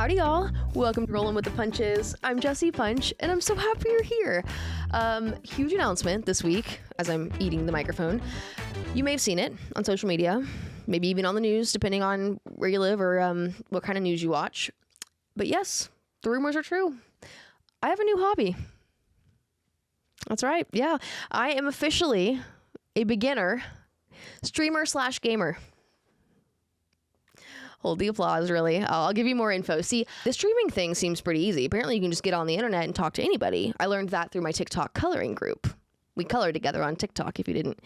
Howdy, y'all. Welcome to Rolling with the Punches. I'm Jessie Punch, and I'm so happy you're here. Huge announcement this week as I'm eating the microphone. You may have seen it on social media, maybe even on the news, depending on where you live or what kind of news you watch. But yes, the rumors are true. I have a new hobby. That's right. Yeah, I am officially a beginner streamer / gamer. Hold the applause, really. I'll give you more info. See, the streaming thing seems pretty easy. Apparently, you can just get on the internet and talk to anybody. I learned that through my TikTok coloring group. We color together on TikTok, if you didn't.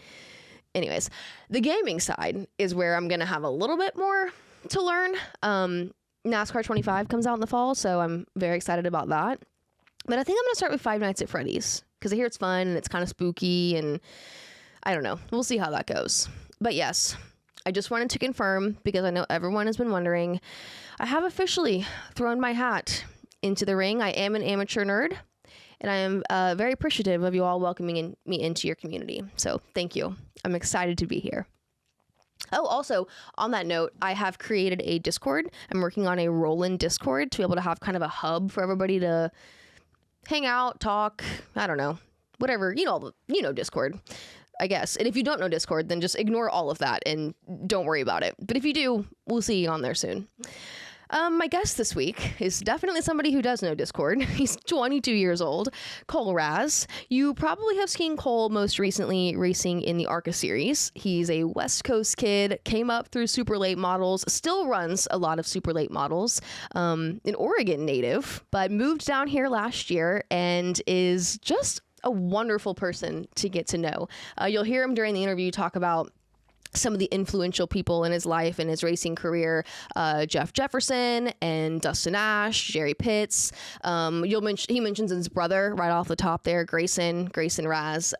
Anyways, the gaming side is where I'm going to have a little bit more to learn. NASCAR 25 comes out in the fall, so I'm very excited about that. But I think I'm going to start with Five Nights at Freddy's because I hear it's fun and it's kind of spooky, and I don't know. We'll see how that goes. But yes, I just wanted to confirm, because I know everyone has been wondering, I have officially thrown my hat into the ring. I am an amateur nerd, and I am very appreciative of you all welcoming me into your community. So thank you. I'm excited to be here. Oh, also, on that note, I have created a Discord. I'm working on a roll-in Discord to be able to have kind of a hub for everybody to hang out, talk, I don't know, whatever, you know Discord, I guess. And if you don't know Discord, then just ignore all of that and don't worry about it. But if you do, we'll see you on there soon. My guest this week is definitely somebody who does know Discord. He's 22 years old, Kole. You probably have seen Kole most recently racing in the ARCA series. He's a West Coast kid, came up through super late models, still runs a lot of super late models, an Oregon native, but moved down here last year and is just a wonderful person to get to know. You'll hear him during the interview talk about some of the influential people in his life and his racing career, Jeff Jefferson and Dustin Ash, Jerry Pitts. He mentions his brother right off the top there, Grayson Raz.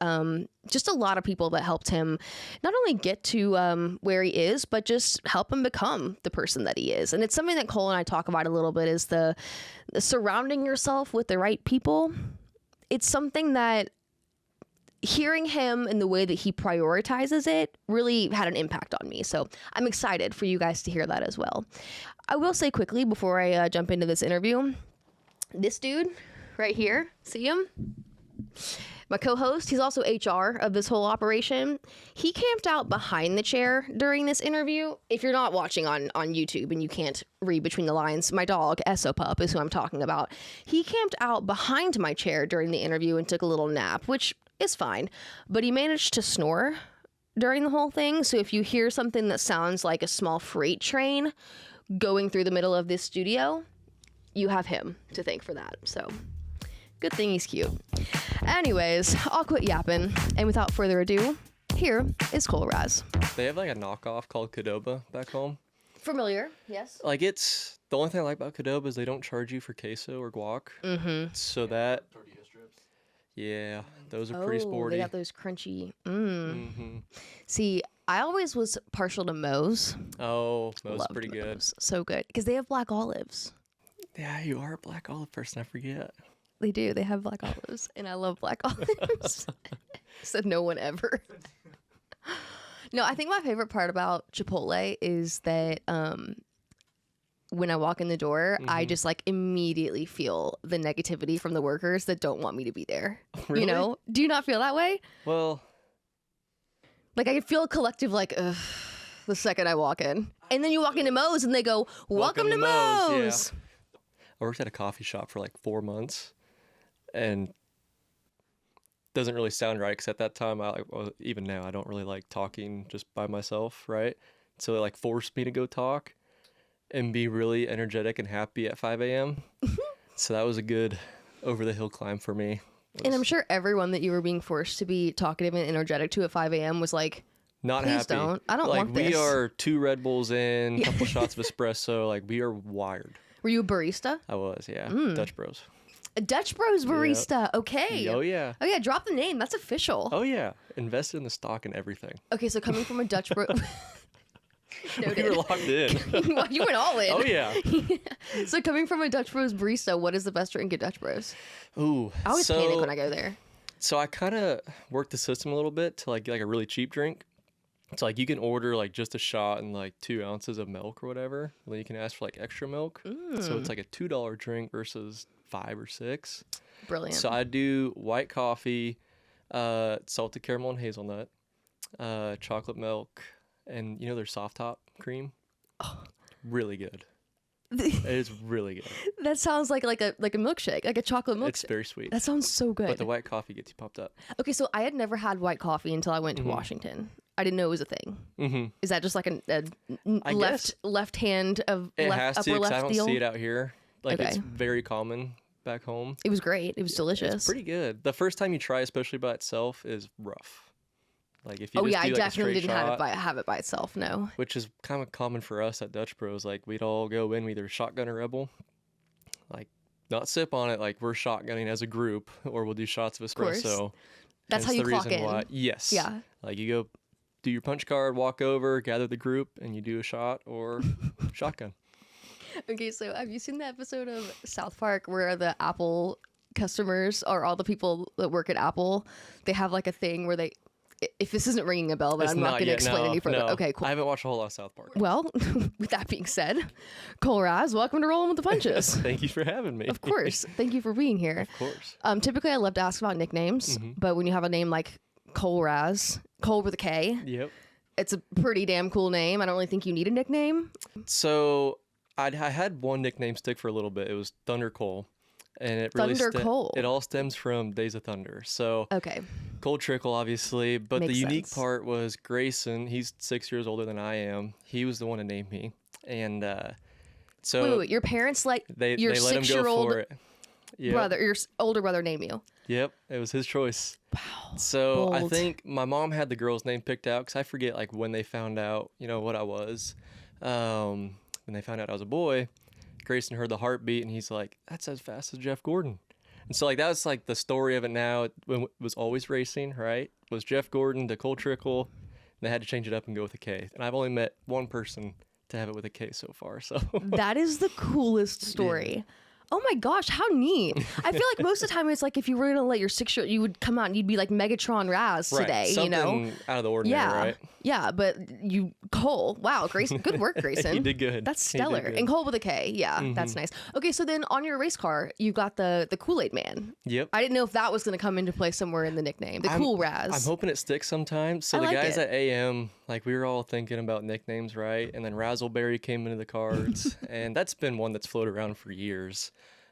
Just a lot of people that helped him not only get to where he is, but just help him become the person that he is. And it's something that Kole and I talk about a little bit, is the surrounding yourself with the right people. It's something that hearing him and the way that he prioritizes it really had an impact on me. So I'm excited for you guys to hear that as well. I will say quickly before I jump into this interview, this dude right here, see him? My co-host, he's also HR of this whole operation. He camped out behind the chair during this interview. If you're not watching on YouTube and you can't read between the lines, my dog, Essopup, is who I'm talking about. He camped out behind my chair during the interview and took a little nap, which is fine. But he managed to snore during the whole thing. So if you hear something that sounds like a small freight train going through the middle of this studio, you have him to thank for that. So good thing he's cute. Anyways, I'll quit yapping, and without further ado, here is Kole. They have like a knockoff called Qdoba back home. Familiar, yes. Like, it's the only thing I like about Qdoba is they don't charge you for queso or guac. Mm-hmm. So that tortilla strips. Yeah, those are pretty sporty. They got those crunchy. Mm-hmm. See, I always was partial to Moe's. Oh, Moe's pretty Moe's. good. So good because they have black olives. Yeah, you are a black olive person. I forget. They do. They have black olives, and I love black olives. Said no one ever. No, I think my favorite part about Chipotle is that when I walk in the door, I just like immediately feel the negativity from the workers that don't want me to be there. Really? You know? Do you not feel that way? Well, like I feel a collective like, ugh, the second I walk in. And then you walk into Moe's and they go, welcome to Moe's. Yeah. I worked at a coffee shop for like 4 months. And doesn't really sound right because at that time, even now, I don't really like talking just by myself, right? So they like forced me to go talk and be really energetic and happy at 5 a.m. So that was a good over the hill climb for me. And I'm sure everyone that you were being forced to be talkative and energetic to at 5 a.m. was like, not please happy. Don't. I don't like, want this. We are 2 Red Bulls in, a couple shots of espresso. Like, we are wired. Were you a barista? I was, yeah. Dutch Bros. A Dutch Bros barista. Yep. Okay. Oh, yeah. Oh, yeah. Drop the name. That's official. Oh, yeah. Invested in the stock and everything. Okay, so coming from a Dutch Bro... Noted. You were locked in. You went all in. Oh, yeah. So coming from a Dutch Bros barista, what is the best drink at Dutch Bros? Ooh. I always panic when I go there. So I kind of worked the system a little bit to like get like a really cheap drink. So like you can order like just a shot and like 2 ounces of milk or whatever. And then you can ask for like extra milk. So it's like a $2 drink versus 5 or 6. Brilliant. So I do white coffee, salted caramel and hazelnut, chocolate milk, and there's soft top cream. Oh. Really good. It is really good. That sounds like a milkshake, like a chocolate milkshake. It's very sweet. That sounds so good. But the white coffee gets you pumped up. Okay, so I had never had white coffee until I went to Washington. I didn't know it was a thing. Is that just like a left hand of it left, has upper to, 'cause left I don't deal? see it out here. Like Okay. it's very common back home. It was great. It was delicious. It's pretty good. The first time you try, especially by itself, is rough. Like if you Oh just yeah, do I like a definitely straight didn't shot, have it by itself. No. which is kind of common for us at Dutch Bros. Like we'd all go in either shotgun or rebel, like not sip on it. Like we're shotgunning as a group, or we'll do shots of course. espresso. That's how Hence you the clock reason in. why. Yes. Yeah. Like you go do your punch card, walk over, gather the group, and you do a shot or shotgun. Okay, so have you seen the episode of South Park where the Apple customers or all the people that work at Apple, they have like a thing where they, if this isn't ringing a bell, then It's I'm not going to yet, explain no, any further. no. Okay, cool. I haven't watched a whole lot of South Park. Well, with that being said, Kole Raz, welcome to Rolling with the Punches. Thank you for having me. Of course. Thank you for being here. Of course. Typically, I love to ask about nicknames, but when you have a name like Kole Raz, Kole with a K, Yep. it's a pretty damn cool name. I don't really think you need a nickname. So I had one nickname stick for a little bit. It was Thunder Cole. And it really Thunder Cole. it all stems from Days of Thunder. So Okay. Cole Trickle, obviously, but Makes the unique sense. part was Grayson. He's 6 years older than I am. He was the one to name me, and so Wait, your parents let they your let him go 6-year-old for it. Yep. brother, your older brother name you. Yep, it was his choice. Wow. So I Bold. think my mom had the girl's name picked out because I forget like when they found out, what I was. When they found out I was a boy, Grayson heard the heartbeat and he's like, "That's as fast as Jeff Gordon." And so like that was like the story of it now. It was always racing, right? It was Jeff Gordon to Cole Trickle. And they had to change it up and go with a K. And I've only met one person to have it with a K so far. So That is the coolest story. Oh my gosh, how neat. I feel like most of the time it's like if you were going to let your 6-year-old, you would come out and you'd be like Megatron Raz right, today, something out of the ordinary, Yeah. right? Yeah, but Cole. Wow, Grayson. Good work, Grayson. He did good. That's He did stellar. good. And Cole with a K. Yeah, that's nice. Okay, so then on your race car, you got the Kool-Aid Man. Yep. I didn't know if that was going to come into play somewhere in the nickname. The Cool Raz. I'm hoping it sticks sometime. So I the like guys it. at AM, like we were all thinking about nicknames, right? And then Razzleberry came into the cards, and that's been one that's floated around for years.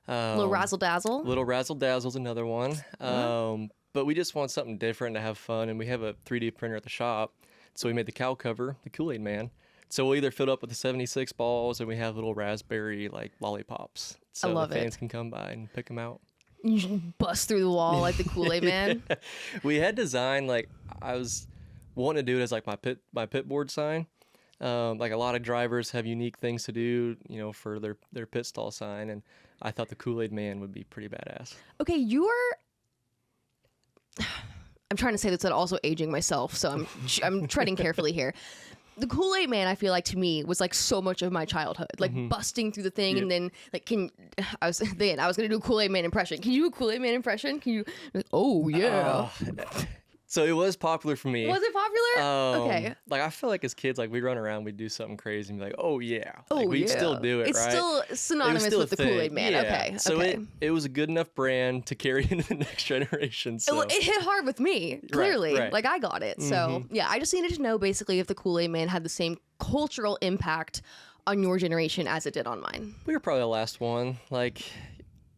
Little Razzle Dazzle. Little Razzle Dazzle's another one. But we just want something different to have fun, and we have a 3D printer at the shop, so we made the cow cover, the Kool-Aid Man. So we'll either fill it up with the 76 balls, and we have little raspberry like lollipops, so love the it. fans can come by and pick them out. You just bust through the wall like the Kool-Aid Man. We had designed like I was wanting to do it as like my pit board sign. Like a lot of drivers have unique things to do, for their pit stall sign, and I thought the Kool-Aid Man would be pretty badass. Okay, you are. I'm trying to say this without also aging myself, so I'm treading carefully here. The Kool-Aid Man, I feel like to me was like so much of my childhood, like busting through the thing, and then like I was gonna do a Kool-Aid Man impression. Can you do a Kool-Aid Man impression? Can you? Oh yeah. So it was popular for me. Was it popular? Okay. Like I feel like as kids, like we run around, we'd do something crazy and be like, "Oh yeah!" Oh Like we'd yeah. still do it, It's right? still It was synonymous still with a the Kool-Aid thing. Man. Yeah. Okay. So okay. it was a good enough brand to carry into the next generation. So It hit hard with me, clearly. right. Like, I got it. So, yeah, I just needed to know, basically, if the Kool-Aid Man had the same cultural impact on your generation as it did on mine. we were probably the last one. Like,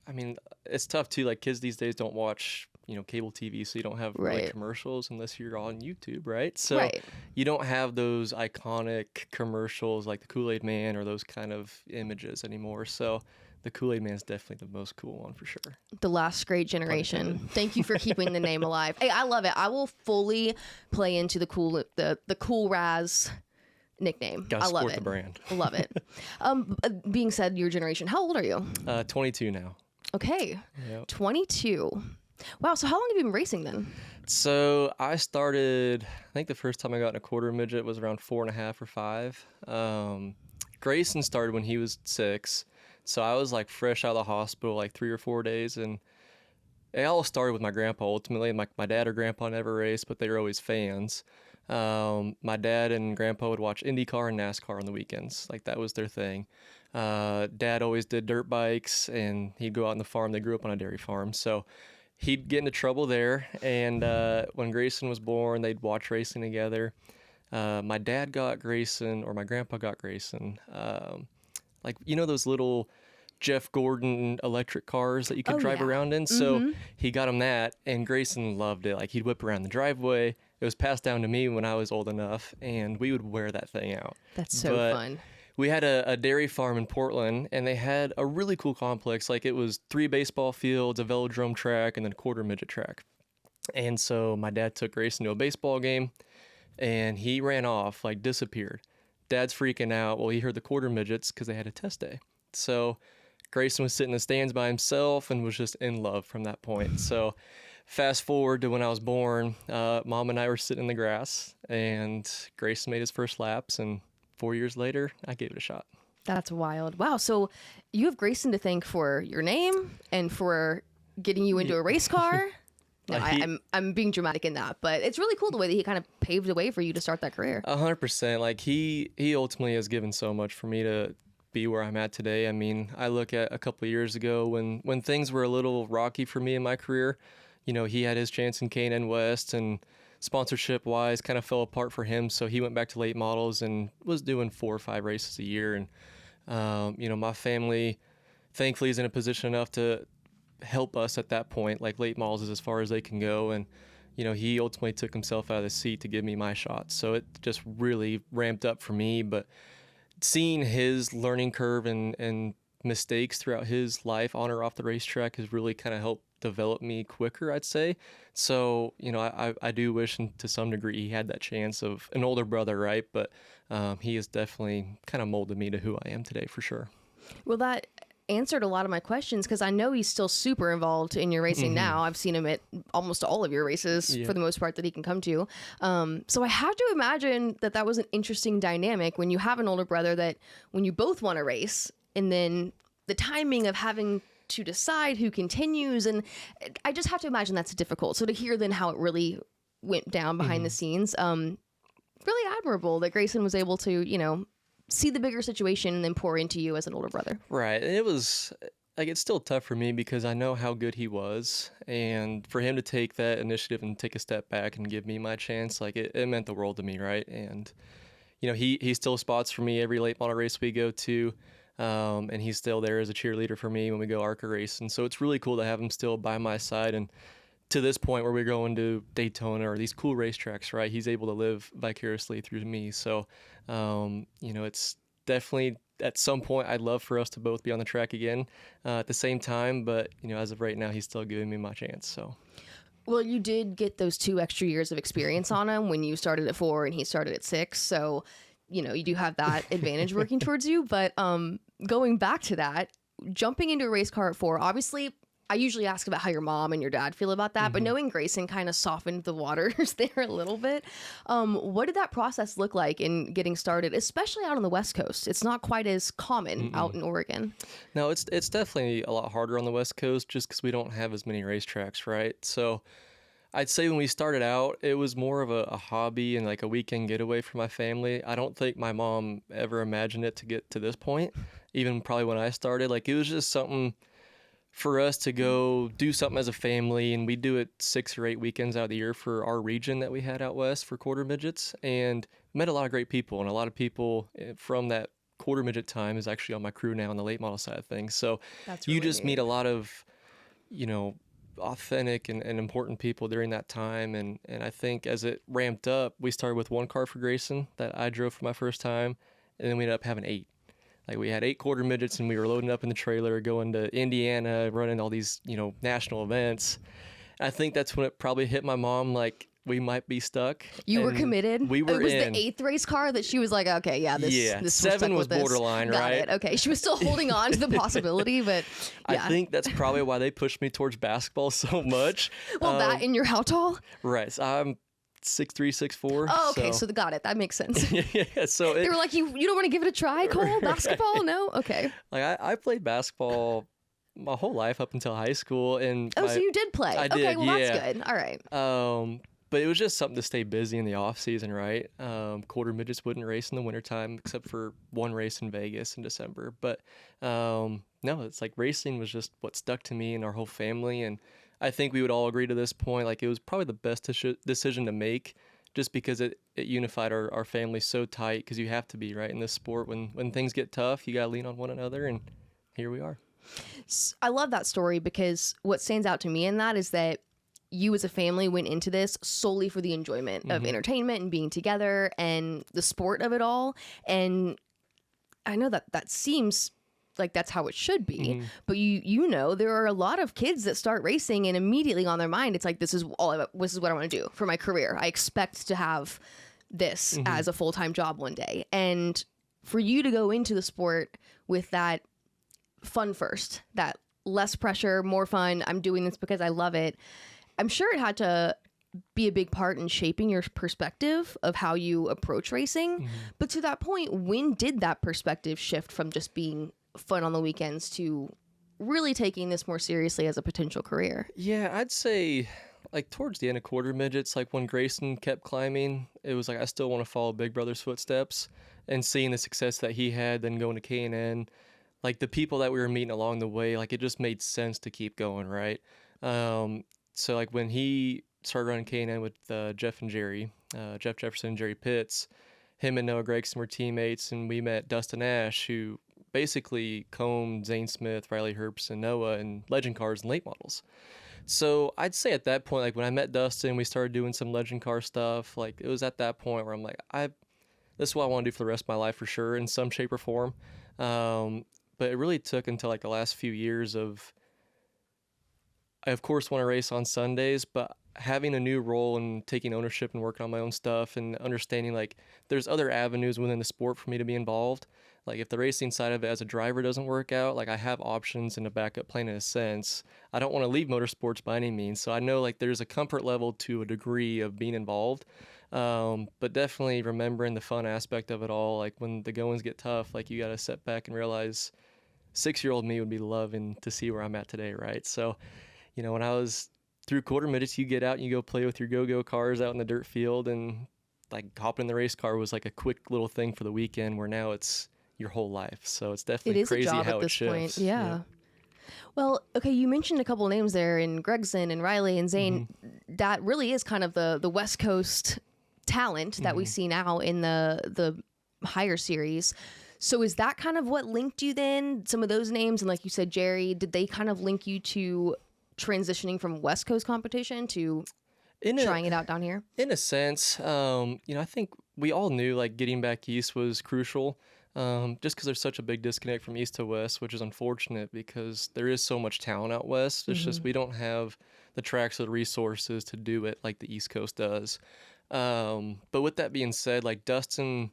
I mean, it's tough too. Like kids these days don't watch, cable TV, so you don't have really Right. commercials unless you're on YouTube, right? So Right. you don't have those iconic commercials like the Kool-Aid Man or those kind of images anymore. So the Kool-Aid Man is definitely the most cool one for sure. The last great generation. Thank you for keeping the name alive. Hey, I love it. I will fully play into the Cool Raz nickname. Gotta I love support it. the brand. I love it. Being said, your generation, how old are you? 22 now. Okay. Yep. 22. Wow, so how long have you been racing then? So I started, I think the first time I got in a quarter midget was around 4.5 or 5. Grayson started when he was 6. So I was like fresh out of the hospital, like 3 or 4 days. And it all started with my grandpa ultimately. My dad or grandpa never raced, but they were always fans. My dad and grandpa would watch IndyCar and NASCAR on the weekends. Like that was their thing. Dad always did dirt bikes, and he'd go out on the farm. They grew up on a dairy farm, so he'd get into trouble there. And when Grayson was born, they'd watch racing together. My dad got Grayson, or my grandpa got Grayson, like, you know, those little Jeff Gordon electric cars that you could drive around in. So he got him that, and Grayson loved it. Like, he'd whip around the driveway. It was passed down to me when I was old enough, and we would wear that thing out. That's so fun. We had a dairy farm in Portland, and they had a really cool complex. Like, it was 3 baseball fields, a velodrome track, and then a quarter midget track. And so my dad took Grayson to a baseball game, and he ran off, like disappeared. Dad's freaking out. Well, he heard the quarter midgets because they had a test day. So Grayson was sitting in the stands by himself and was just in love from that point. So fast forward to when I was born, Mom and I were sitting in the grass, and Grayson made his first laps, and 4 years later, I gave it a shot. That's wild. Wow. So you have Grayson to thank for your name and for getting you into a race car. No, I'm being dramatic in that, but it's really cool the way that he kind of paved the way for you to start that career. 100%. Like he ultimately has given so much for me to be where I'm at today. I mean, I look at a couple of years ago when things were a little rocky for me in my career. You know, he had his chance in K&N West, and sponsorship wise kind of fell apart for him. So he went back to late models and was doing 4 or 5 races a year. And, you know, my family thankfully is in a position enough to help us at that point. Like, late models is as far as they can go. And, you know, he ultimately took himself out of the seat to give me my shot. So it just really ramped up for me. But seeing his learning curve and mistakes throughout his life on or off the racetrack has really kind of helped develop me quicker, I'd say. So, you know, I do wish to some degree he had that chance of an older brother, right? But he has definitely kind of molded me to who I am today, for sure. Well, that answered a lot of my questions, because I know he's still super involved in your racing now. I've seen him at almost all of your races for the most part that he can come to. So I have to imagine that was an interesting dynamic when you have an older brother, that when you both want to race, and then the timing of having to decide who continues, and I just have to imagine that's difficult. So to hear then how it really went down behind the scenes, really admirable that Grayson was able to, you know, see the bigger situation and then pour into you as an older brother. Right. And it was, like, it's still tough for me because I know how good he was, and for him to take that initiative and take a step back and give me my chance, like, it meant the world to me, right? And, you know, he still spots for me every late model race we go to. And he's still there as a cheerleader for me when we go ARCA race. And so it's really cool to have him still by my side. And to this point where we're going to Daytona or these cool racetracks, right, he's able to live vicariously through me. So, you know, it's definitely at some point I'd love for us to both be on the track again at the same time. But, you know, as of right now, he's still giving me my chance. So. Well, you did get those 2 extra years of experience on him when you started at 4 and he started at 6. So, you know, you do have that advantage working towards you. But going back to that, jumping into a race car at 4, obviously, I usually ask about how your mom and your dad feel about that, but knowing Grayson kind of softened the waters there a little bit. What did that process look like in getting started, especially out on the West Coast? It's not quite as common out in Oregon. No, it's definitely a lot harder on the West Coast just because we don't have as many racetracks, right? So I'd say when we started out, it was more of a hobby and like a weekend getaway for my family. I don't think my mom ever imagined it to get to this point, even probably when I started. Like, it was just something for us to go do something as a family, and we do it 6 or 8 weekends out of the year for our region that we had out west for quarter midgets, and met a lot of great people, and a lot of people from that quarter midget time is actually on my crew now on the late model side of things. So you just meet a lot of, you know, authentic and important people during that time, and I think as it ramped up, we started with 1 car for Grayson that I drove for my first time, and then we ended up having 8. Like, we had 8 quarter midgets, and we were loading up in the trailer, going to Indiana, running all these, you know, national events. I think that's when it probably hit my mom, like, we might be stuck. You were committed? We were in. It was the 8th race car that she was like, okay, this 7 was borderline, Got right? it. Okay, she was still holding on to the possibility, but yeah. I think that's probably why they pushed me towards basketball so much. Well, that and you're how tall? Right. So I'm 6'3", 6'4". Oh, okay. So got it. That makes sense. Yeah. So they were like, you don't want to give it a try, Kole? Basketball? Right. No? Okay. Like, I played basketball my whole life up until high school, and so you did play? I did. Okay, well, that's good. All right. But it was just something to stay busy in the off season, right? Quarter midgets wouldn't race in the wintertime except for one race in Vegas in December. But no, it's like racing was just what stuck to me and our whole family. And I think we would all agree to this point, like it was probably the best decision to make just because it unified our family so tight because you have to be, right? In this sport, when things get tough, you got to lean on one another. And here we are. I love that story because what stands out to me in that is that you as a family went into this solely for the enjoyment of entertainment and being together and the sport of it all. And I know that seems like that's how it should be, but you know, there are a lot of kids that start racing and immediately on their mind, it's like, this is what I want to do for my career. I expect to have this as a full-time job one day. And for you to go into the sport with that fun first, that less pressure, more fun, I'm doing this because I love it. I'm sure it had to be a big part in shaping your perspective of how you approach racing. But to that point, when did that perspective shift from just being fun on the weekends to really taking this more seriously as a potential career? Yeah, I'd say like towards the end of quarter midgets, like when Grayson kept climbing, it was like I still want to follow Big Brother's footsteps, and seeing the success that he had, then going to K&N, like the people that we were meeting along the way, like it just made sense to keep going, right? So like when he started running K&N with Jeff and Jerry, Jeff Jefferson and Jerry Pitts, him and Noah Gregson were teammates, and we met Dustin Ash, who basically combed Zane Smith, Riley Herbst, and Noah in legend cars and late models. So I'd say at that point, like when I met Dustin, we started doing some legend car stuff. Like it was at that point where I'm like, this is what I want to do for the rest of my life for sure, in some shape or form. But it really took until like the last few years of, I of course want to race on Sundays, but having a new role and taking ownership and working on my own stuff and understanding like there's other avenues within the sport for me to be involved. Like if the racing side of it as a driver doesn't work out, like I have options in a backup plan in a sense. I don't want to leave motorsports by any means. So I know like there's a comfort level to a degree of being involved. But definitely remembering the fun aspect of it all. Like when the goings get tough, like you got to sit back and realize 6-year-old me would be loving to see where I'm at today, right? So, you know, when I was through quarter midgets, you get out and you go play with your go-go cars out in the dirt field, and like hopping in the race car was like a quick little thing for the weekend, where now it's your whole life. So it's definitely crazy how it shifts. Yeah. Well, okay, you mentioned a couple of names there in Gregson and Riley and Zane. That really is kind of the West Coast talent that we see now in the higher series. So is that kind of what linked you then? Some of those names, and like you said, Jerry, did they kind of link you to transitioning from West Coast competition to trying it out down here? In a sense, you know, I think we all knew like getting back east was crucial, just because there's such a big disconnect from east to west, which is unfortunate because there is so much talent out west. It's just we don't have the tracks or the resources to do it like the East Coast does. But with that being said, like Dustin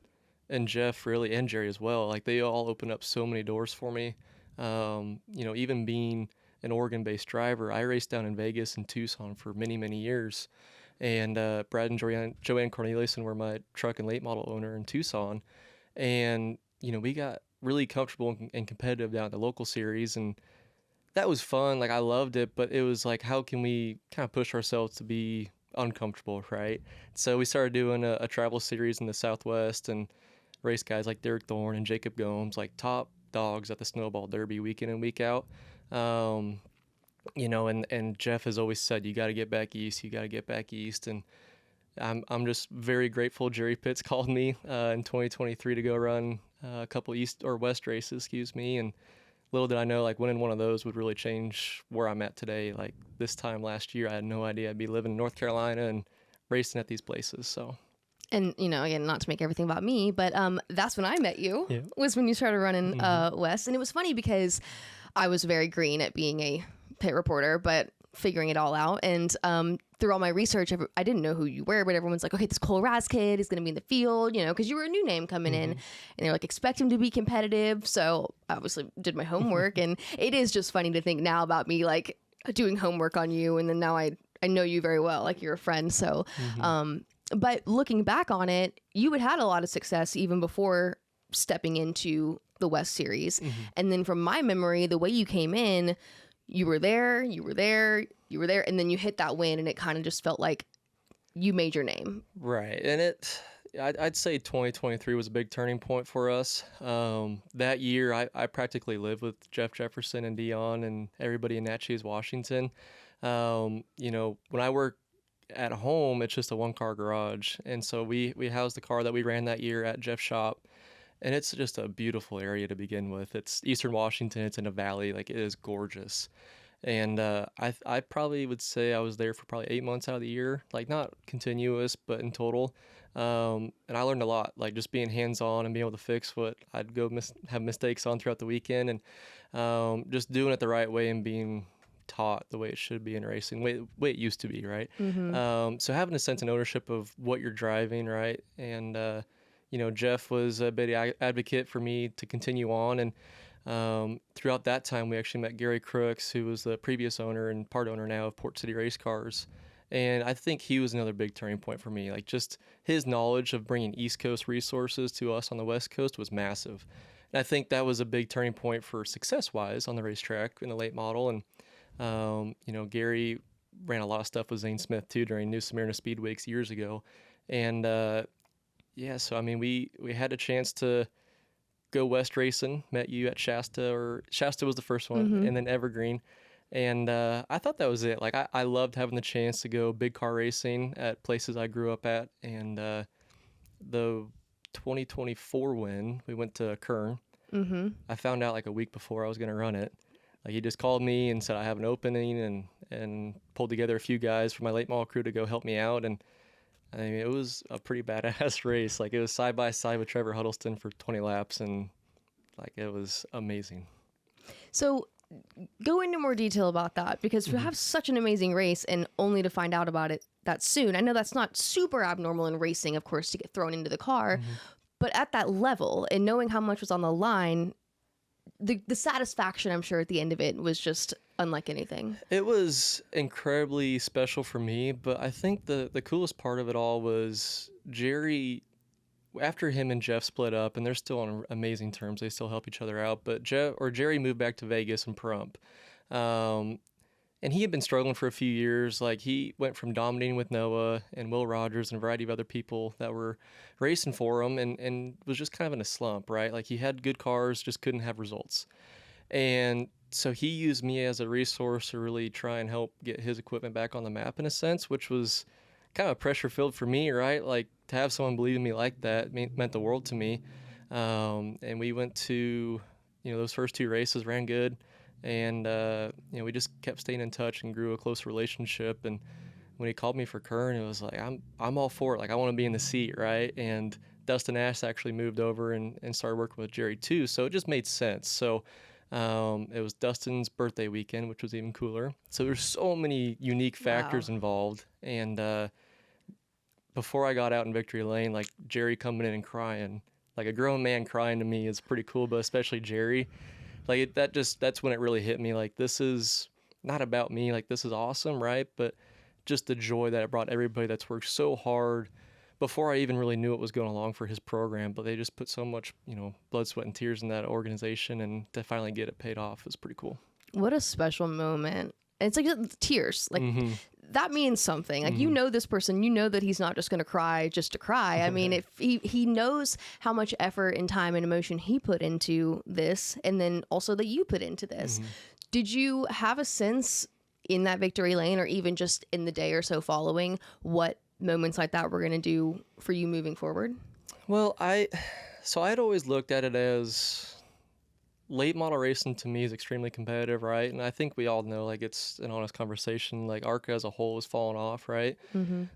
and Jeff really, and Jerry as well, like they all opened up so many doors for me. You know, even being an Oregon-based driver, I raced down in Vegas and Tucson for many, many years. And Brad and Joanne Corneliuson were my truck and late model owner in Tucson. And, you know, we got really comfortable and competitive down at the local series. And that was fun. Like, I loved it. But it was like, how can we kind of push ourselves to be uncomfortable, right? So we started doing a travel series in the Southwest and race guys like Derek Thorne and Jacob Gomes, like top dogs at the Snowball Derby week in and week out. You know, and Jeff has always said, you got to get back east, you got to get back east. And I'm just very grateful Jerry Pitts called me in 2023 to go run a couple east or west races, excuse me. And little did I know, like, winning one of those would really change where I'm at today. Like, this time last year, I had no idea I'd be living in North Carolina and racing at these places, so. And, you know, again, not to make everything about me, but that's when I met you, was when you started running west. And it was funny because I was very green at being a pit reporter, but figuring it all out. And through all my research, I didn't know who you were, but everyone's like, okay, this Cole Raz kid is going to be in the field, you know, because you were a new name coming in. And they're like, expect him to be competitive. So I obviously did my homework. And it is just funny to think now about me, like, doing homework on you. And then now I know you very well, like you're a friend. So, but looking back on it, you had a lot of success even before stepping into the West Series. And then from my memory, the way you came in, you were there, and then you hit that win, and it kind of just felt like you made your name. Right. And I'd say 2023 was a big turning point for us. That year, I practically lived with Jeff Jefferson and Dion and everybody in Natchez, Washington. When I work at home, it's just a one-car garage. And so we housed the car that we ran that year at Jeff's shop. And it's just a beautiful area to begin with. It's Eastern Washington. It's in a valley. Like, it is gorgeous. And I probably would say I was there for probably 8 months out of the year, like not continuous, but in total. And I learned a lot, like just being hands-on and being able to fix what I'd go have mistakes on throughout the weekend, and just doing it the right way and being taught the way it should be in racing, way it used to be, right? So having a sense of ownership of what you're driving, right? And Jeff was a big advocate for me to continue on, and throughout that time, we actually met Gary Crooks, who was the previous owner and part owner now of Port City Race Cars. And I think he was another big turning point for me. Like, just his knowledge of bringing East Coast resources to us on the West Coast was massive. And I think that was a big turning point for success-wise on the racetrack in the late model. And, Gary ran a lot of stuff with Zane Smith, too, during New Smyrna Speed Weeks years ago. And, so, I mean, we had a chance to go west racing, met you at Shasta was the first one, and then Evergreen. And I thought that was it. Like, I loved having the chance to go big car racing at places I grew up at. And the 2024 win, we went to Kern. I found out like a week before I was going to run it. Like, he just called me and said I have an opening, and pulled together a few guys from my late model crew to go help me out. And I mean, it was a pretty badass race. Like, it was side by side with Trevor Huddleston for 20 laps, and like, it was amazing. So go into more detail about that, because to have such an amazing race and only to find out about it that soon. I know that's not super abnormal in racing, of course, to get thrown into the car, but at that level and knowing how much was on the line, the satisfaction, I'm sure, at the end of it was just unlike anything. It was incredibly special for me, but I think the coolest part of it all was Jerry. After him and Jeff split up, and they're still on amazing terms, they still help each other out, but Jerry moved back to Vegas and Pahrump. And he had been struggling for a few years. Like, he went from dominating with Noah and Will Rogers and a variety of other people that were racing for him, and was just kind of in a slump, right? Like, he had good cars, just couldn't have results. And so he used me as a resource to really try and help get his equipment back on the map, in a sense, which was kind of pressure filled for me, right? Like, to have someone believe in me like that meant the world to me. And we went to, those first two races, ran good. And, we just kept staying in touch and grew a close relationship. And when he called me for Kern, it was like, I'm all for it. Like, I want to be in the seat, right? And Dustin Ash actually moved over and started working with Jerry too. So it just made sense. So it was Dustin's birthday weekend, which was even cooler. So there's so many unique factors involved. And before I got out in Victory Lane, like, Jerry coming in and crying, like a grown man crying to me is pretty cool, but especially Jerry. Like, that's when it really hit me. Like, this is not about me. Like, this is awesome, right? But just the joy that it brought everybody that's worked so hard before I even really knew what was going along for his program. But they just put so much, blood, sweat, and tears in that organization, and to finally get it paid off is pretty cool. What a special moment. And it's like tears. Like, that means something. Like, this person, that he's not just going to cry just to cry. I mean, if he knows how much effort and time and emotion he put into this, and then also that you put into this. Did you have a sense in that Victory Lane, or even just in the day or so following, what moments like that were going to do for you moving forward? Well, I'd always looked at it as late model racing to me is extremely competitive, right? And I think we all know, like, it's an honest conversation. Like, ARCA as a whole is falling off, right?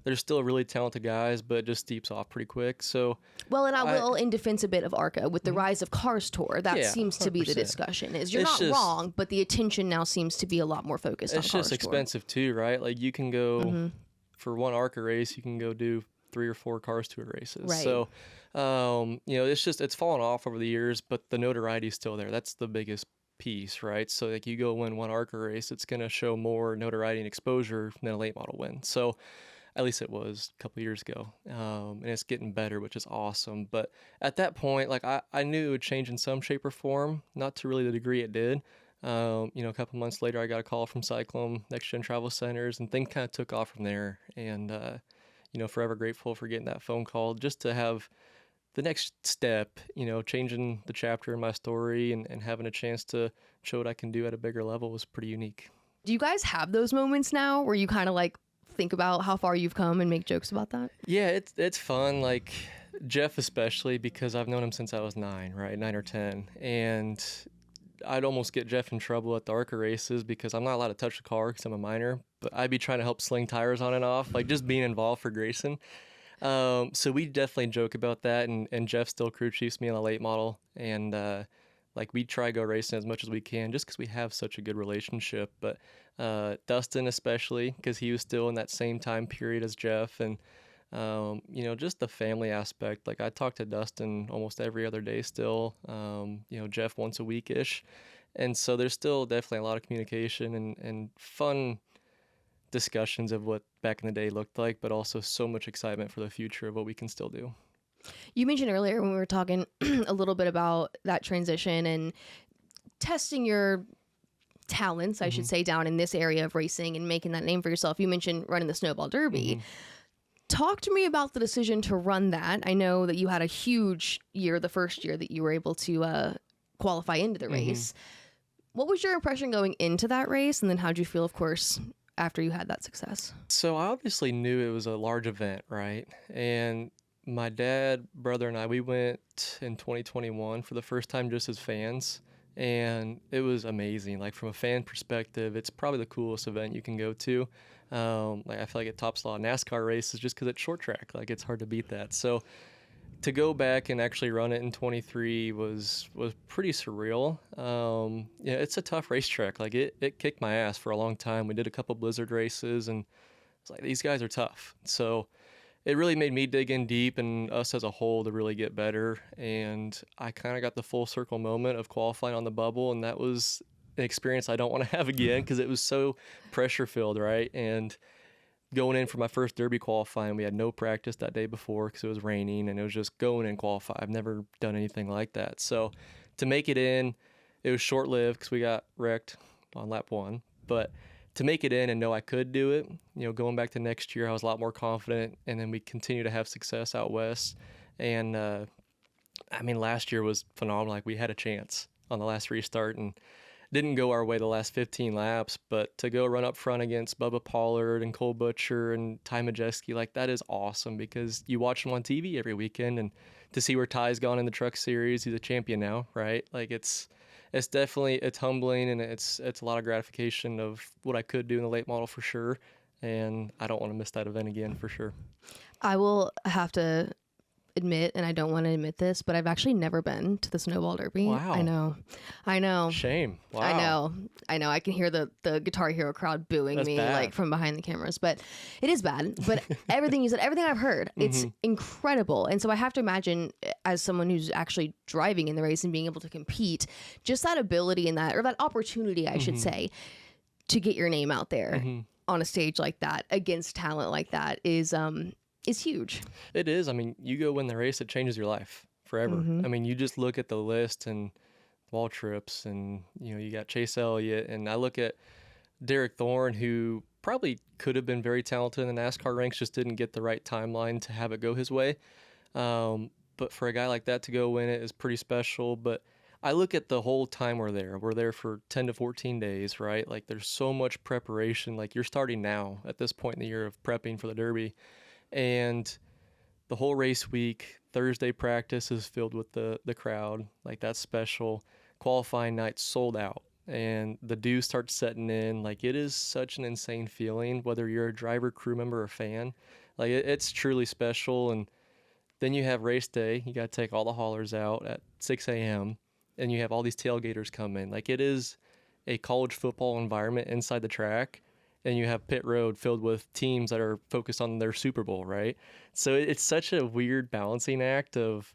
There's still really talented guys, but it just steeps off pretty quick. So, well, and I will in defense a bit of ARCA with the rise of Cars Tour. That seems to be the discussion. You're not wrong, but the attention now seems to be a lot more focused on Cars Tour. It's just expensive too, right? Like, you can go for one ARCA race, you can go do 3 or 4 Cars Tour races. Right. So, it's fallen off over the years, but the notoriety is still there. That's the biggest piece, right? So, like, you go win one ARCA race, it's going to show more notoriety and exposure than a late model win. So, at least it was a couple years ago. And it's getting better, which is awesome. But at that point, like, I knew it would change in some shape or form, not to really the degree it did. A couple months later, I got a call from Cyclone Next Gen Travel Centers, and things kind of took off from there. And, forever grateful for getting that phone call just to have the next step, changing the chapter in my story and having a chance to show what I can do at a bigger level was pretty unique. Do you guys have those moments now where you kind of like think about how far you've come and make jokes about that? Yeah, it's fun. Like Jeff especially, because I've known him since I was 9, right? 9 or 10. And I'd almost get Jeff in trouble at the ARCA races because I'm not allowed to touch the car because I'm a minor, but I'd be trying to help sling tires on and off, like just being involved for Grayson. So we definitely joke about that, and Jeff still crew chiefs me on a late model, and like we try go racing as much as we can just because we have such a good relationship. But Dustin especially, because he was still in that same time period as Jeff, and just the family aspect. Like I talk to Dustin almost every other day still, Jeff once a week-ish. And so there's still definitely a lot of communication and fun discussions of what back in the day looked like, but also so much excitement for the future of what we can still do. You mentioned earlier when we were talking a little bit about that transition and testing your talents, I should say, down in this area of racing and making that name for yourself. You mentioned running the Snowball Derby. Talk to me about the decision to run that. I know that you had a huge year the first year that you were able to qualify into the race. What was your impression going into that race? And then how'd you feel, of course, after you had that success? So I obviously knew it was a large event, right? And my dad, brother, and I, we went in 2021 for the first time just as fans. And it was amazing. Like from a fan perspective, it's probably the coolest event you can go to. Like I feel like it tops a lot of NASCAR races just because it's short track. Like it's hard to beat that. So to go back and actually run it in 23 was pretty surreal. It's a tough racetrack. Like it kicked my ass for a long time. We did a couple blizzard races, and it's like these guys are tough. So it really made me dig in deep and us as a whole to really get better. And I kind of got the full circle moment of qualifying on the bubble, and that was an experience I don't want to have again because it was so pressure filled, right? And going in for my first Derby qualifying, we had no practice that day before because it was raining, and it was just going and qualify. I've never done anything like that. So to make it in, it was short lived because we got wrecked on lap 1, but to make it in and know I could do it, going back to next year, I was a lot more confident, and then we continue to have success out west. And last year was phenomenal. Like we had a chance on the last restart and didn't go our way the last 15 laps, but to go run up front against Bubba Pollard and Cole Butcher and Ty Majeski, like that is awesome because you watch him on TV every weekend, and to see where Ty's gone in the truck series, he's a champion now, right? Like it's definitely, it's humbling, and it's a lot of gratification of what I could do in the late model for sure. And I don't want to miss that event again for sure. I will have to admit, and I don't want to admit this, but I've actually never been to the Snowball Derby. Wow. I know. Shame. Wow. I know. I can hear the Guitar Hero crowd booing That's me bad. like from behind the cameras, but it is bad. But everything you said, everything I've heard, it's incredible. And so I have to imagine, as someone who's actually driving in the race and being able to compete, just that ability and that opportunity, I should say, to get your name out there on a stage like that against talent like that is huge. It is. I mean, you go win the race, it changes your life forever. I mean, you just look at the list and Waltrips, and you got Chase Elliott, and I look at Derek Thorne, who probably could have been very talented in the NASCAR ranks, just didn't get the right timeline to have it go his way. But for a guy like that to go win it is pretty special. But I look at the whole time we're there for 10 to 14 days, right? Like there's so much preparation. Like you're starting now at this point in the year of prepping for the Derby. And the whole race week, Thursday practice is filled with the crowd. Like that's special. Qualifying night sold out, and the dew starts setting in. Like it is such an insane feeling, whether you're a driver, crew member, or fan. Like it's truly special. And then you have race day. You got to take all the haulers out at 6 a.m. and you have all these tailgaters come in. Like it is a college football environment inside the track. And you have pit road filled with teams that are focused on their Super Bowl, right? So it's such a weird balancing act of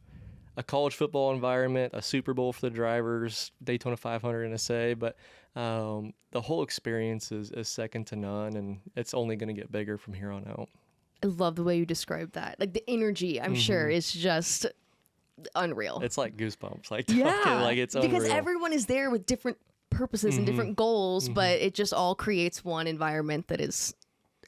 a college football environment, a Super Bowl for the drivers, Daytona 500 NSA, but the whole experience is second to none, and it's only going to get bigger from here on out. I love the way you described that. Like the energy, I'm sure, is just unreal. It's like goosebumps. Like yeah, like it's unreal. Because everyone is there with different purposes and different goals, but it just all creates one environment that is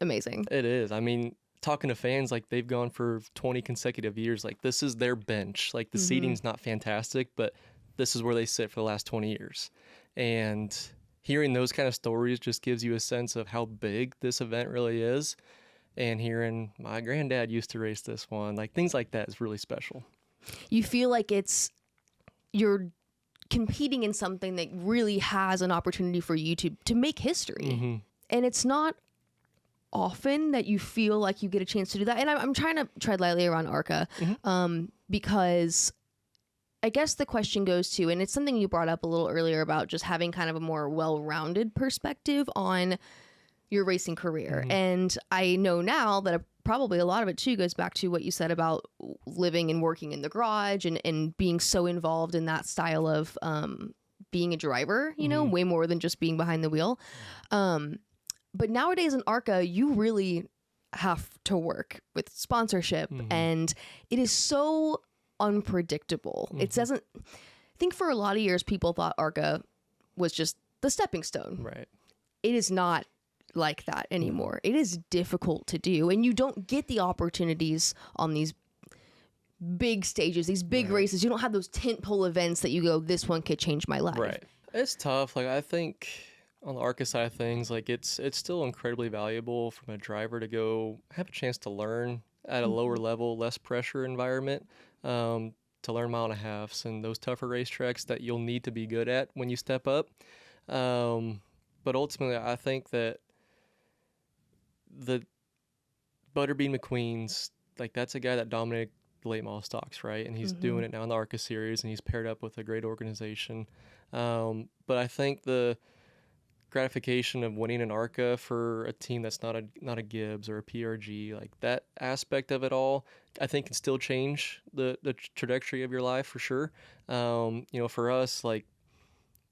amazing. It is. I mean, talking to fans, like they've gone for 20 consecutive years. Like this is their bench. Like the seating's not fantastic, but this is where they sit for the last 20 years. And hearing those kind of stories just gives you a sense of how big this event really is. And hearing my granddad used to race this one, like things like that is really special. You feel like you're competing in something that really has an opportunity for you to make history. And it's not often that you feel like you get a chance to do that. And I'm trying to tread lightly around ARCA because I guess the question goes to, and it's something you brought up a little earlier about just having kind of a more well-rounded perspective on your racing career. And I know now that probably a lot of it too goes back to what you said about living and working in the garage and being so involved in that style of being a driver, you know, way more than just being behind the wheel. But nowadays in ARCA, you really have to work with sponsorship and it is so unpredictable. It doesn't, I think for a lot of years, people thought ARCA was just the stepping stone. Right. It is not like that anymore. It is difficult to do. And you don't get the opportunities on these big stages, these big races. You don't have those tentpole events that you go, this one could change my life. Right. It's tough. Like I think on the ARCA side of things, like it's still incredibly valuable from a driver to go have a chance to learn at a lower level, less pressure environment, to learn mile and a halves and those tougher racetracks that you'll need to be good at when you step up. But ultimately, I think that the Butterbean McQueen's, like that's a guy that dominated the late model stocks, right? And he's doing it now in the ARCA series, and he's paired up with a great organization. But I think the gratification of winning an ARCA for a team that's not a Gibbs or a PRG, like that aspect of it all, I think can still change the trajectory of your life for sure. You know, for us, like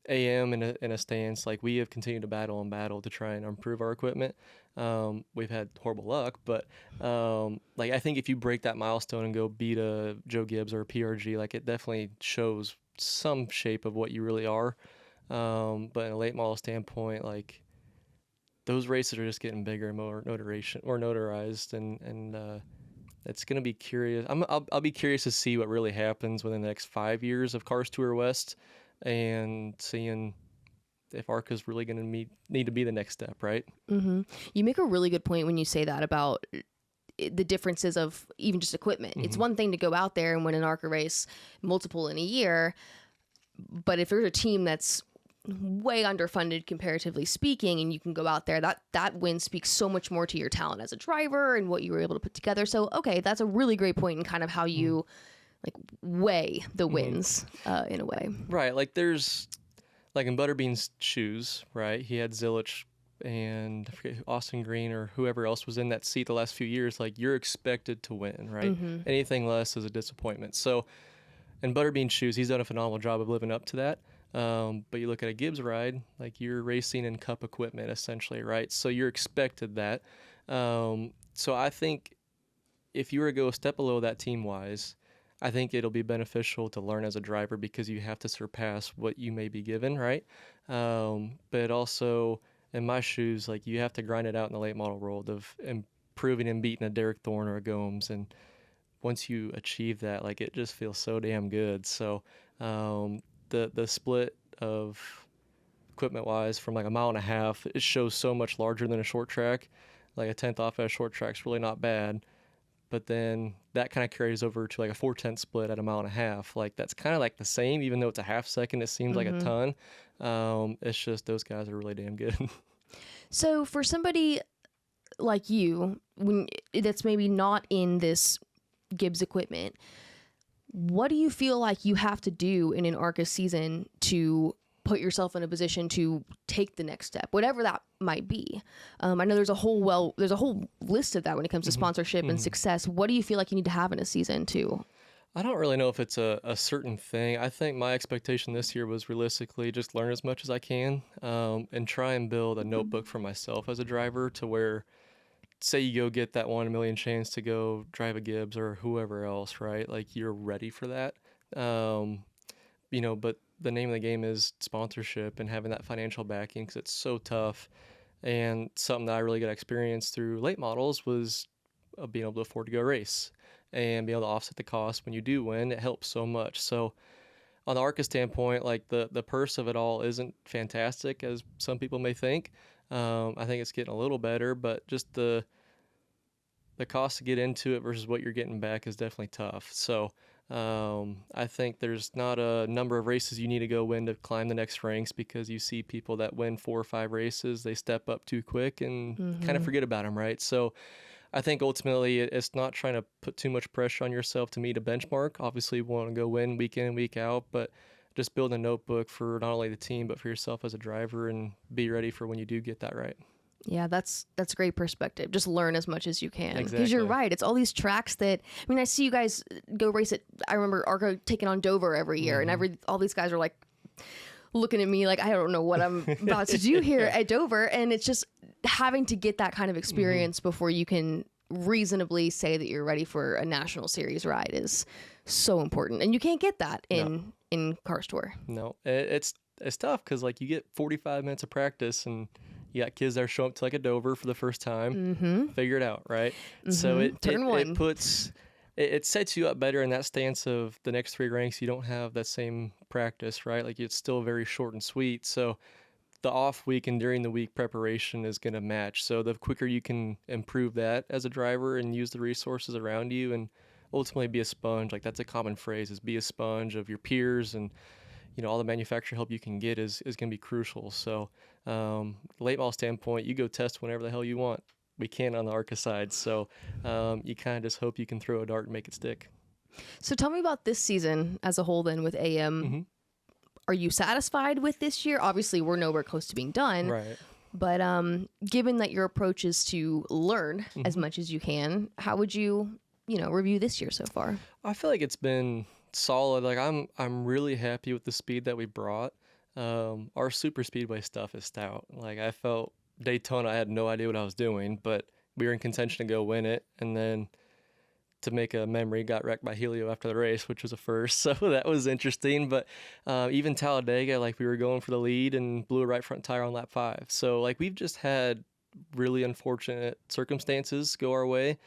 AM in a stance, like we have continued to battle to try and improve our equipment. We've had horrible luck, but like I think if you break that milestone and go beat a Joe Gibbs or a PRG, like it definitely shows some shape of what you really are. But in a late model standpoint, like those races are just getting bigger and more notarized, and it's gonna be curious. I'll be curious to see what really happens within the next 5 years of Cars Tour West, and seeing if ARCA is really going to need to be the next step, right? You make a really good point when you say that about the differences of even just equipment. It's one thing to go out there and win an ARCA race, multiple in a year, but if there's a team that's way underfunded comparatively speaking, and you can go out there, that win speaks so much more to your talent as a driver and what you were able to put together. So, okay, that's a really great point in kind of how you like weigh the wins in a way. Right. Like there's, like in Butterbean's shoes, right? He had Zilich and I forget Austin Green or whoever else was in that seat the last few years. Like you're expected to win, right? Anything less is a disappointment. So in Butterbean's shoes, he's done a phenomenal job of living up to that. But you look at a Gibbs ride, like you're racing in cup equipment essentially, right? So you're expected that. So I think if you were to go a step below that team-wise, I think it'll be beneficial to learn as a driver because you have to surpass what you may be given, right? But also, in my shoes, like you have to grind it out in the late model world of improving and beating a Derek Thorne or a Gomes. And once you achieve that, like it just feels so damn good. So the split of equipment-wise from like a mile and a half, it shows so much larger than a short track. Like a 10th off at a short track's really not bad. But then that kind of carries over to like a 4/10 split at a mile and a half. Like that's kind of like the same, even though it's a half second, it seems like a ton. It's just those guys are really damn good. So for somebody like you, when that's maybe not in this Gibbs equipment, what do you feel like you have to do in an ARCA season to put yourself in a position to take the next step, whatever that might be? I know there's a whole list of that when it comes to sponsorship and success. What do you feel like you need to have in a season too? I don't really know if it's a certain thing. I think my expectation this year was realistically just learn as much as I can, and try and build a notebook for myself as a driver to where, say you go get that 1 in a million chance to go drive a Gibbs or whoever else, right? Like you're ready for that. You know, but the name of the game is sponsorship and having that financial backing because it's so tough. And something that I really got experience through late models was being able to afford to go race and be able to offset the cost when you do win. It helps so much. So on the ARCA standpoint, like the purse of it all isn't fantastic as some people may think. I think it's getting a little better, but just the cost to get into it versus what you're getting back is definitely tough. So I think there's not a number of races you need to go win to climb the next ranks, because you see people that win 4 or 5 races, they step up too quick and kind of forget about them, right? So I think ultimately it's not trying to put too much pressure on yourself to meet a benchmark. Obviously, you want to go win week in and week out, but just build a notebook for not only the team, but for yourself as a driver, and be ready for when you do get that right. Yeah, that's great perspective. Just learn as much as you can. Because Exactly. you're right. It's all these tracks that, I mean, I see you guys go race it. I remember Arco taking on Dover every year, and all these guys are like looking at me like I don't know what I'm about to do here at Dover. And it's just having to get that kind of experience before you can reasonably say that you're ready for a national series ride is so important. And you can't get that in Cars Tour. No, it's tough because like you get 45 minutes of practice and you got kids that are showing up to like a Dover for the first time, figure it out, right? So it sets you up better in that stance of the next 3 ranks. You don't have that same practice, right? Like it's still very short and sweet. So the off week and during the week preparation is going to match. So the quicker you can improve that as a driver and use the resources around you and ultimately be a sponge, like that's a common phrase, is be a sponge of your peers, and all the manufacturer help you can get is going to be crucial. So late model standpoint, you go test whenever the hell you want. We can't on the ARCA side. So you kind of just hope you can throw a dart and make it stick. So tell me about this season as a whole then with AM. Are you satisfied with this year? Obviously, we're nowhere close to being done. Right. But given that your approach is to learn as much as you can, how would you, review this year so far? I feel like it's been solid. Like I'm really happy with the speed that we brought. Our super speedway stuff is stout. Like I felt Daytona, I had no idea what I was doing, but we were in contention to go win it, and then to make a memory, got wrecked by Helio after the race, which was a first. So that was interesting. But even Talladega, like we were going for the lead and blew a right front tire on lap 5. So like we've just had really unfortunate circumstances go our way,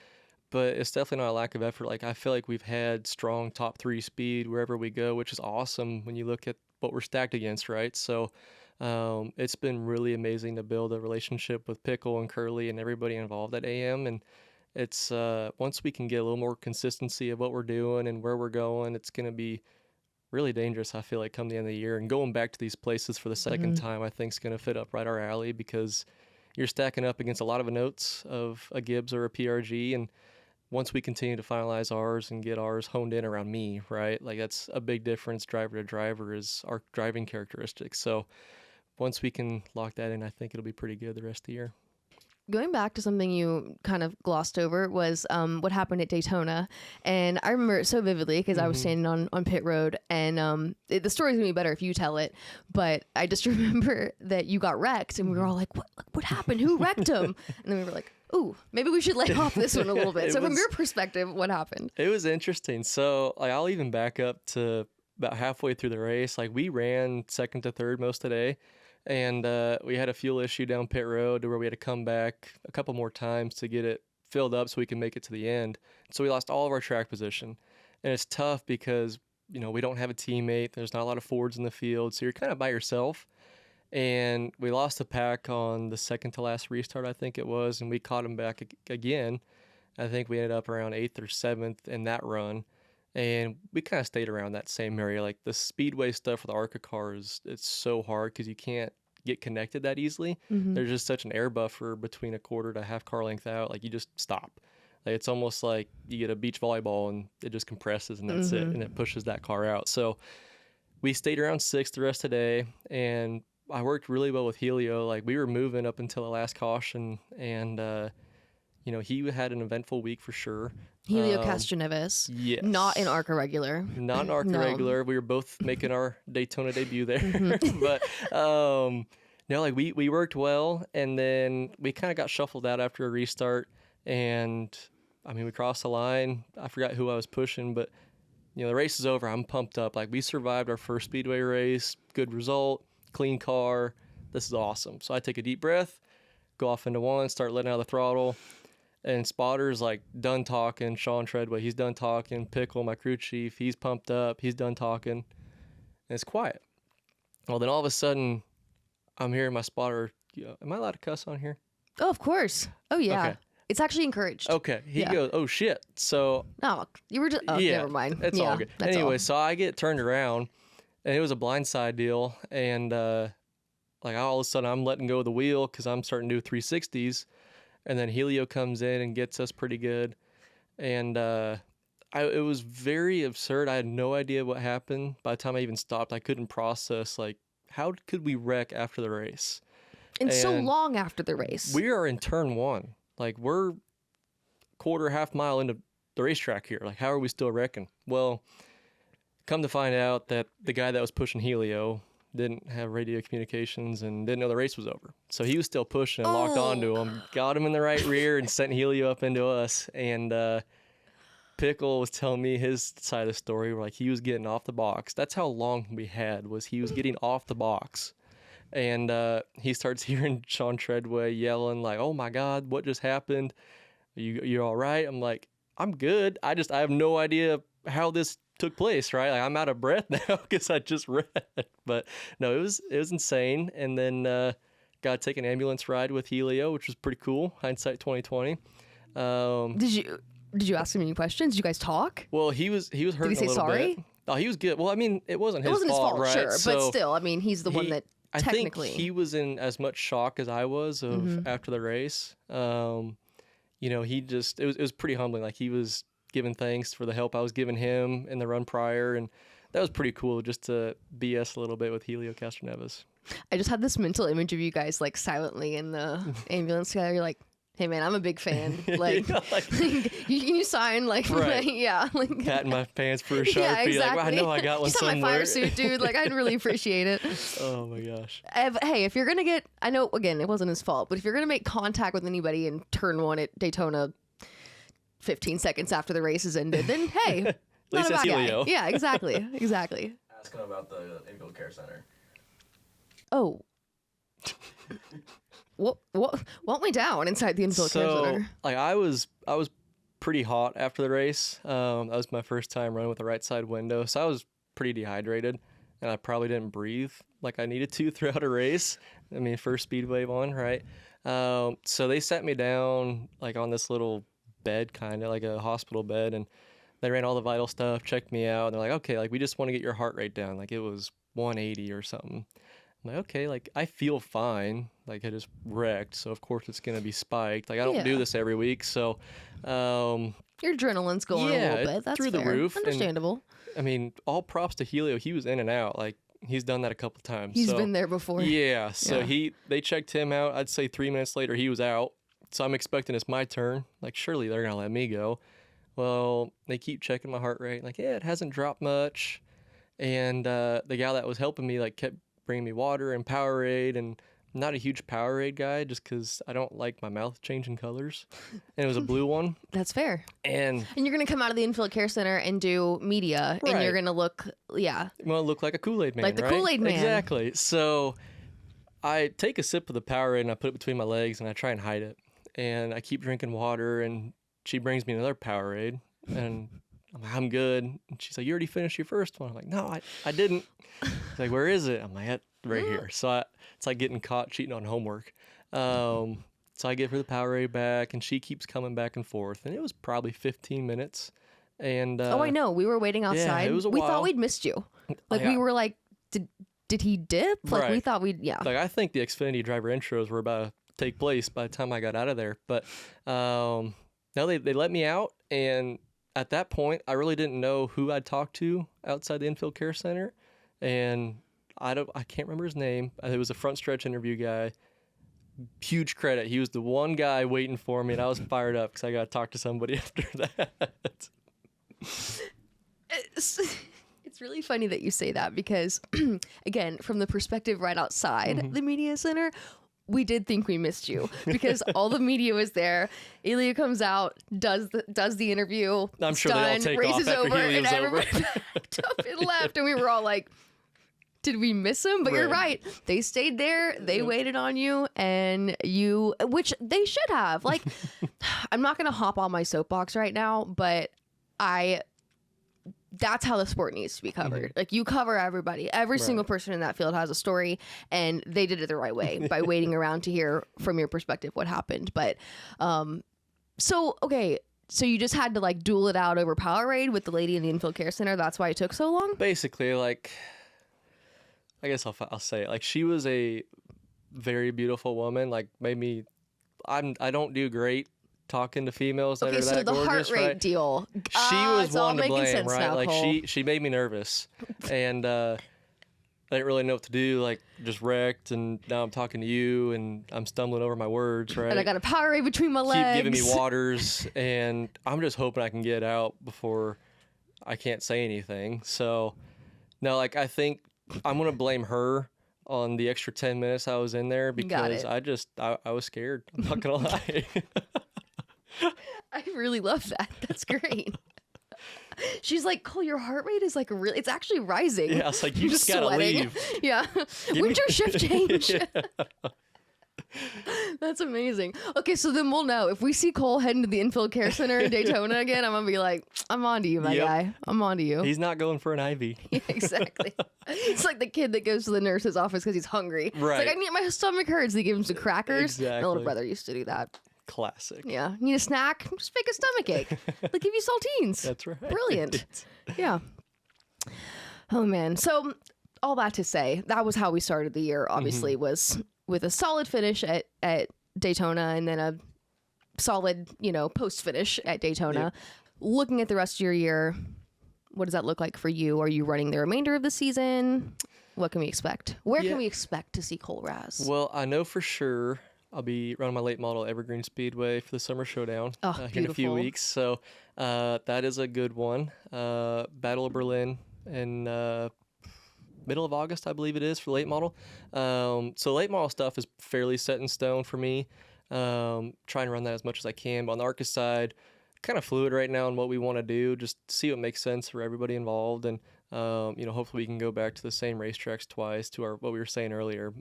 but it's definitely not a lack of effort. Like I feel like we've had strong top 3 speed wherever we go, which is awesome when you look at what we're stacked against, right? So it's been really amazing to build a relationship with Pickle and Curly and everybody involved at AM. And it's once we can get a little more consistency of what we're doing and where we're going, it's going to be really dangerous, I feel like, come the end of the year. And going back to these places for the second time, I think is going to fit up right our alley, because you're stacking up against a lot of notes of a Gibbs or a PRG. And once we continue to finalize ours and get ours honed in around me, right? Like that's a big difference driver to driver is our driving characteristics. So once we can lock that in, I think it'll be pretty good the rest of the year. Going back to something you kind of glossed over was what happened at Daytona. And I remember it so vividly because I was standing on pit road, and the story's going to be better if you tell it. But I just remember that you got wrecked, and we were all like, what happened? Who wrecked him? And then we were like, ooh, maybe we should lay off this one a little bit. So from your perspective, what happened? It was interesting. So like, I'll even back up to about halfway through the race. Like we ran second to third most of the day. And we had a fuel issue down pit road to where we had to come back a couple more times to get it filled up so we can make it to the end. So we lost all of our track position. And it's tough because, we don't have a teammate. There's not a lot of Fords in the field. So you're kind of by yourself. And we lost the pack on the second to last restart, I think it was. And we caught them back again. I think we ended up around 8th or 7th in that run. And we kind of stayed around that same area. Like the speedway stuff with the ARCA cars, it's so hard because you can't get connected that easily. There's just such an air buffer between a quarter to half car length out. Like you just stop. Like it's almost like you get a beach volleyball and it just compresses and that's it. And it pushes that car out. So we stayed around 6th the rest of the day. And I worked really well with Helio. Like we were moving up until the last caution. And, he had an eventful week for sure. Helio Castroneves. Yes. Not an ARCA regular. Not an ARCA regular. We were both making our Daytona debut there. But like we worked well, and then we kind of got shuffled out after a restart. And I mean, we crossed the line. I forgot who I was pushing, but the race is over. I'm pumped up. Like we survived our first speedway race. Good result. Clean car. This is awesome. So I take a deep breath, go off into one, start letting out the throttle. And Spotter's like done talking. Sean Treadway, he's done talking. Pickle, my crew chief, he's pumped up. He's done talking. And it's quiet. Well, then all of a sudden, I'm hearing my spotter. Am I allowed to cuss on here? Oh, of course. Oh, yeah. Okay. It's actually encouraged. Okay. He goes, oh, shit. So. No, you were just. Oh, yeah, never mind. It's all good. That's anyway, all. so I get turned around, and it was a blindside deal. And like all of a sudden, I'm letting go of the wheel because I'm starting to do 360s. And then Helio comes in and gets us pretty good. And it was very absurd. I had no idea what happened. By the time I even stopped, I couldn't process, like, how could we wreck after the race? And so long after the race. We are in turn 1. Like, we're half mile into the racetrack here. Like, how are we still wrecking? Well, come to find out that the guy that was pushing Helio didn't have radio communications and didn't know the race was over. So he was still pushing and locked onto him, got him in the right rear and sent Helio up into us. And Pickle was telling me his side of the story where, like, he was getting off the box. That's how long we had, was he was getting off the box. And he starts hearing Sean Treadway yelling, like, oh my God, what just happened? You're all right? I'm like, I'm good. I have no idea how this took place, right? Like, I'm out of breath now because I just read. But no, it was insane. And then got to take an ambulance ride with Helio, which was pretty cool. Hindsight 2020. Did you ask him any questions? Did you guys talk? Well, he was hurting Did he say a little sorry? bit. Oh, he was good. Well, I mean, it wasn't his his fault, right? sure, So but still, I mean, he's the one that technically. I think he was in as much shock as I was after the race. You know, it was pretty humbling. Like, he was giving thanks for the help I was giving him in the run prior, and that was pretty cool just to BS a little bit with Helio Castroneves. I just had this mental image of you guys, like, silently in the ambulance together. You're like, hey man, I'm a big fan. Like, you sign, like, right. Yeah, like patting my pants for a Sharpie. Yeah, exactly. Like, well, I know I got one you saw somewhere. my fire suit, dude. Like, I'd really appreciate it. Oh my gosh. Hey, if you're gonna get, I know again it wasn't his fault, but if you're gonna make contact with anybody in turn 1 at Daytona, 15 seconds after the race is ended, then hey, at least it's Helio. Yeah, exactly. Ask him about the infield care center. Oh. What went me down inside the infield care center? Like, I was pretty hot after the race. That was my first time running with the right side window, so I was pretty dehydrated, and I probably didn't breathe like I needed to throughout a race. I mean, first Speedway one, right? So they sat me down, like, on this little bed, kind of like a hospital bed, and they ran all the vital stuff, checked me out, and they're like, okay, like, we just want to get your heart rate down. Like, it was 180 or something. I'm like, okay, like, I feel fine. Like, I just wrecked, so of course it's gonna be spiked. Like, I don't do this every week, so your adrenaline's going a little bit. That's through fair. the roof. Understandable. And, I mean, all props to Helio. He was in and out. Like, he's done that a couple times. He's been there before. Yeah. So they checked him out. I'd say 3 minutes later he was out. So I'm expecting it's my turn. Like, surely they're gonna let me go. Well, they keep checking my heart rate. Like, yeah, it hasn't dropped much. And the gal that was helping me, like, kept bringing me water and Powerade, and I'm not a huge Powerade guy just because I don't like my mouth changing colors. And it was a blue one. That's fair. And you're going to come out of the infield care center and do media, and you're going to look, well, look like a Kool-Aid man, like the right? Kool-Aid man. Exactly. So I take a sip of the Powerade and I put it between my legs and I try and hide it. And I keep drinking water, and she brings me another Powerade, and I'm like, I'm good. And she's like, you already finished your first one. I'm like, no, I didn't. She's like, where is it? I'm like, right here. So it's like getting caught cheating on homework. So I give her the Powerade back, and she keeps coming back and forth. And it was probably 15 minutes. And oh, I know. We were waiting outside. Yeah, it was a we while. Thought we'd missed you. Like, we were like, did he dip? Like, we thought we'd, Like, I think the Xfinity driver intros were about to take place by the time I got out of there. But no, they let me out, and at that point, I really didn't know who I'd talked to outside the infield care center, and I can't remember his name. It was a front stretch interview guy. Huge credit. He was the one guy waiting for me, and I was fired up because I got to talk to somebody after that. It's really funny that you say that because, again, from the perspective right outside the media center, we did think we missed you because all the media was there. Helio comes out, does the interview. I'm sure they all take races off after over, Helio's and over. everybody backed up and left, and we were all like, Did we miss them? But you're Right. right. They stayed there. They waited on you, and which they should have. Like, I'm not going to hop on my soapbox right now, but that's how the sport needs to be covered. Like, you cover everybody. Every single person in that field has a story, and they did it the right way by waiting around to hear from your perspective what happened. But, okay. So you just had to like duel it out over Powerade with the lady in the infield care center. That's why it took so long. Basically, like, I guess I'll say it. Like, she was a very beautiful woman. Like, made me. I don't do great talking to females that are so that the gorgeous. heart rate right? deal. She was it's all one to making blame, sense right? now, Like Kole. she made me nervous, and I didn't really know what to do. Like, just wrecked, and now I'm talking to you, and I'm stumbling over my words, right? And I got a Powerade between my Keep legs. giving me waters, and I'm just hoping I can get out before I can't say anything. So, no, like, I think I'm gonna blame her on the extra 10 minutes I was in there because I was scared. I'm not gonna lie. I really love that. That's great. She's like, Cole, your heart rate is like really, it's actually rising. Yeah, I was like, you just gotta Sweating. leave. Yeah. When's your shift change? That's amazing. Okay, so then we'll know. If we see Cole heading to the infield care center in Daytona again, I'm going to be like, I'm on to you, my Yep. guy. I'm on to you. He's not going for an IV. Yeah, exactly. It's like the kid that goes to the nurse's office because he's hungry. Right. It's like, I need, my stomach hurts. They give him some crackers. My little Exactly. brother used to do that. Classic. Yeah. Need a snack? Just fake a stomach ache. They'll give you saltines. That's right. Brilliant. Yeah. Oh, man. So all that to say, that was how we started the year, obviously, was with a solid finish at Daytona and then a solid, post finish at Daytona. Yep. Looking at the rest of your year, what does that look like for you? Are you running the remainder of the season? What can we expect? Where Yeah. can we expect to see Cole Raz? Well, I know for sure I'll be running my late model Evergreen Speedway for the Summer Showdown here in a few beautiful. weeks. So that is a good one. Battle of Berlin in middle of August, I believe it is, for late model. So late model stuff is fairly set in stone for me. Trying to run that as much as I can. But on the ARCA side, kind of fluid right now on what we want to do, just see what makes sense for everybody involved. And, hopefully we can go back to the same racetracks twice to what we were saying earlier.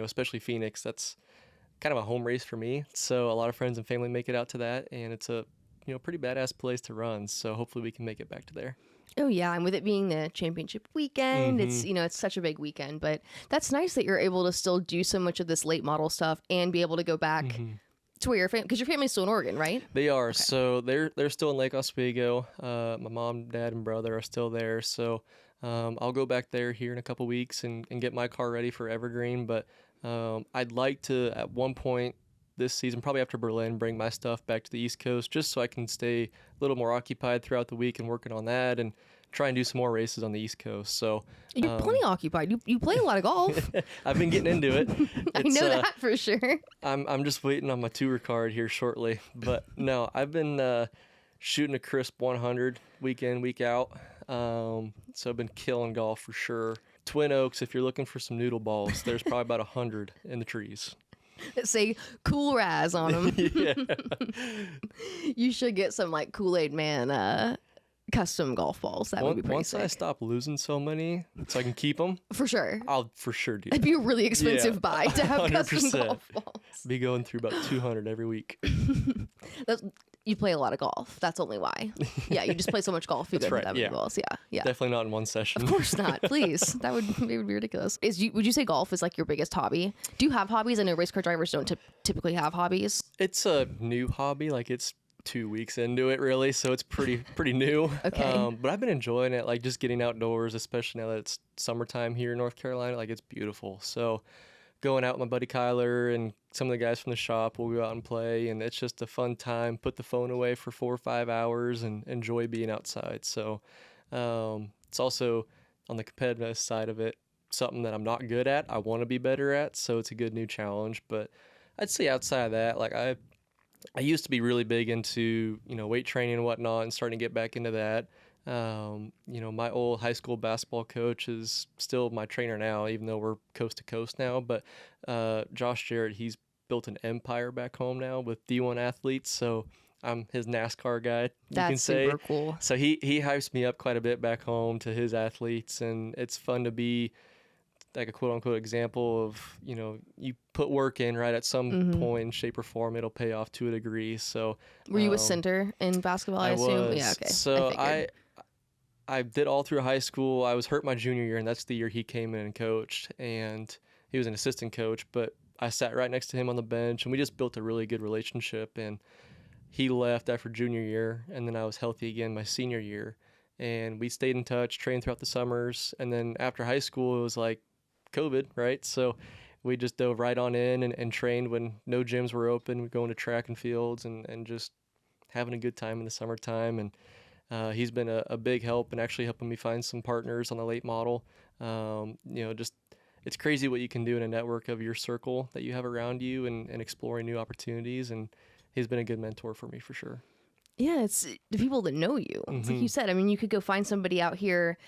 Especially Phoenix, that's kind of a home race for me. So a lot of friends and family make it out to that. And it's a, pretty badass place to run. So hopefully we can make it back to there. Oh yeah, and with it being the championship weekend, it's it's such a big weekend, but that's nice that you're able to still do so much of this late model stuff and be able to go back to where your family, because your family's still in Oregon, right? They are. So they're still in Lake Oswego. My mom, dad, and brother are still there. So I'll go back there here in a couple weeks and get my car ready for Evergreen. But I'd like to, at one point this season, probably after Berlin, bring my stuff back to the East Coast just so I can stay a little more occupied throughout the week and working on that and try and do some more races on the East Coast. So You're plenty occupied. You play a lot of golf. I've been getting into it. I know that for sure. I'm just waiting on my tour card here shortly. But no, I've been shooting a crisp 100 week in, week out. So I've been killing golf for sure. Twin Oaks, if you're looking for some noodle balls, there's probably about 100 in the trees. That say Cool Raz on them. Yeah. You should get some like Kool-Aid Man custom golf balls. That would be pretty Once sick. I stop losing so many, so I can keep them, For sure. I'll for sure do It'd that. be a really expensive Yeah, buy to have custom 100%. golf balls. Be going through about 200 every week. You play a lot of golf. That's only why. Yeah, you just play so much golf. You That's don't right, have that many yeah. balls. Yeah. Definitely not in one session. Of course not. Please. That would be ridiculous. Would you say golf is like your biggest hobby? Do you have hobbies? I know race car drivers don't typically have hobbies. It's a new hobby. Like, it's 2 weeks into it, really, so it's pretty new. Okay. But I've been enjoying it, like just getting outdoors, especially now that it's summertime here in North Carolina. Like, it's beautiful. So going out with my buddy Kyler and some of the guys from the shop, we'll go out and play, and it's just a fun time. Put the phone away for 4 or 5 hours and enjoy being outside. So it's also, on the competitive side of it, something that I'm not good at. I want to be better at, so it's a good new challenge. But I'd say outside of that, like I used to be really big into, weight training and whatnot and starting to get back into that. My old high school basketball coach is still my trainer now, even though we're coast to coast now. But Josh Jarrett, he's built an empire back home now with D1 athletes. So I'm his NASCAR guy, you can That's say. super cool. So he hypes me up quite a bit back home to his athletes, and it's fun to be like a quote unquote example of, you put work in, right? At some point, shape or form, it'll pay off to a degree. So Were you a center in basketball, I assume? was. Yeah, okay. So I I did all through high school. I was hurt my junior year, and that's the year he came in and coached. And he was an assistant coach, but I sat right next to him on the bench, and we just built a really good relationship. And he left after junior year, and then I was healthy again my senior year. And we stayed in touch, trained throughout the summers. And then after high school, it was like COVID, right? So we just dove right on in and trained when no gyms were open. We're going to track and fields and just having a good time in the summertime. And he's been a big help and actually helping me find some partners on the late model. Just it's crazy what you can do in a network of your circle that you have around you and exploring new opportunities. And he's been a good mentor for me for sure. Yeah, it's the people that know you. It's like you said, I mean, you could go find somebody out here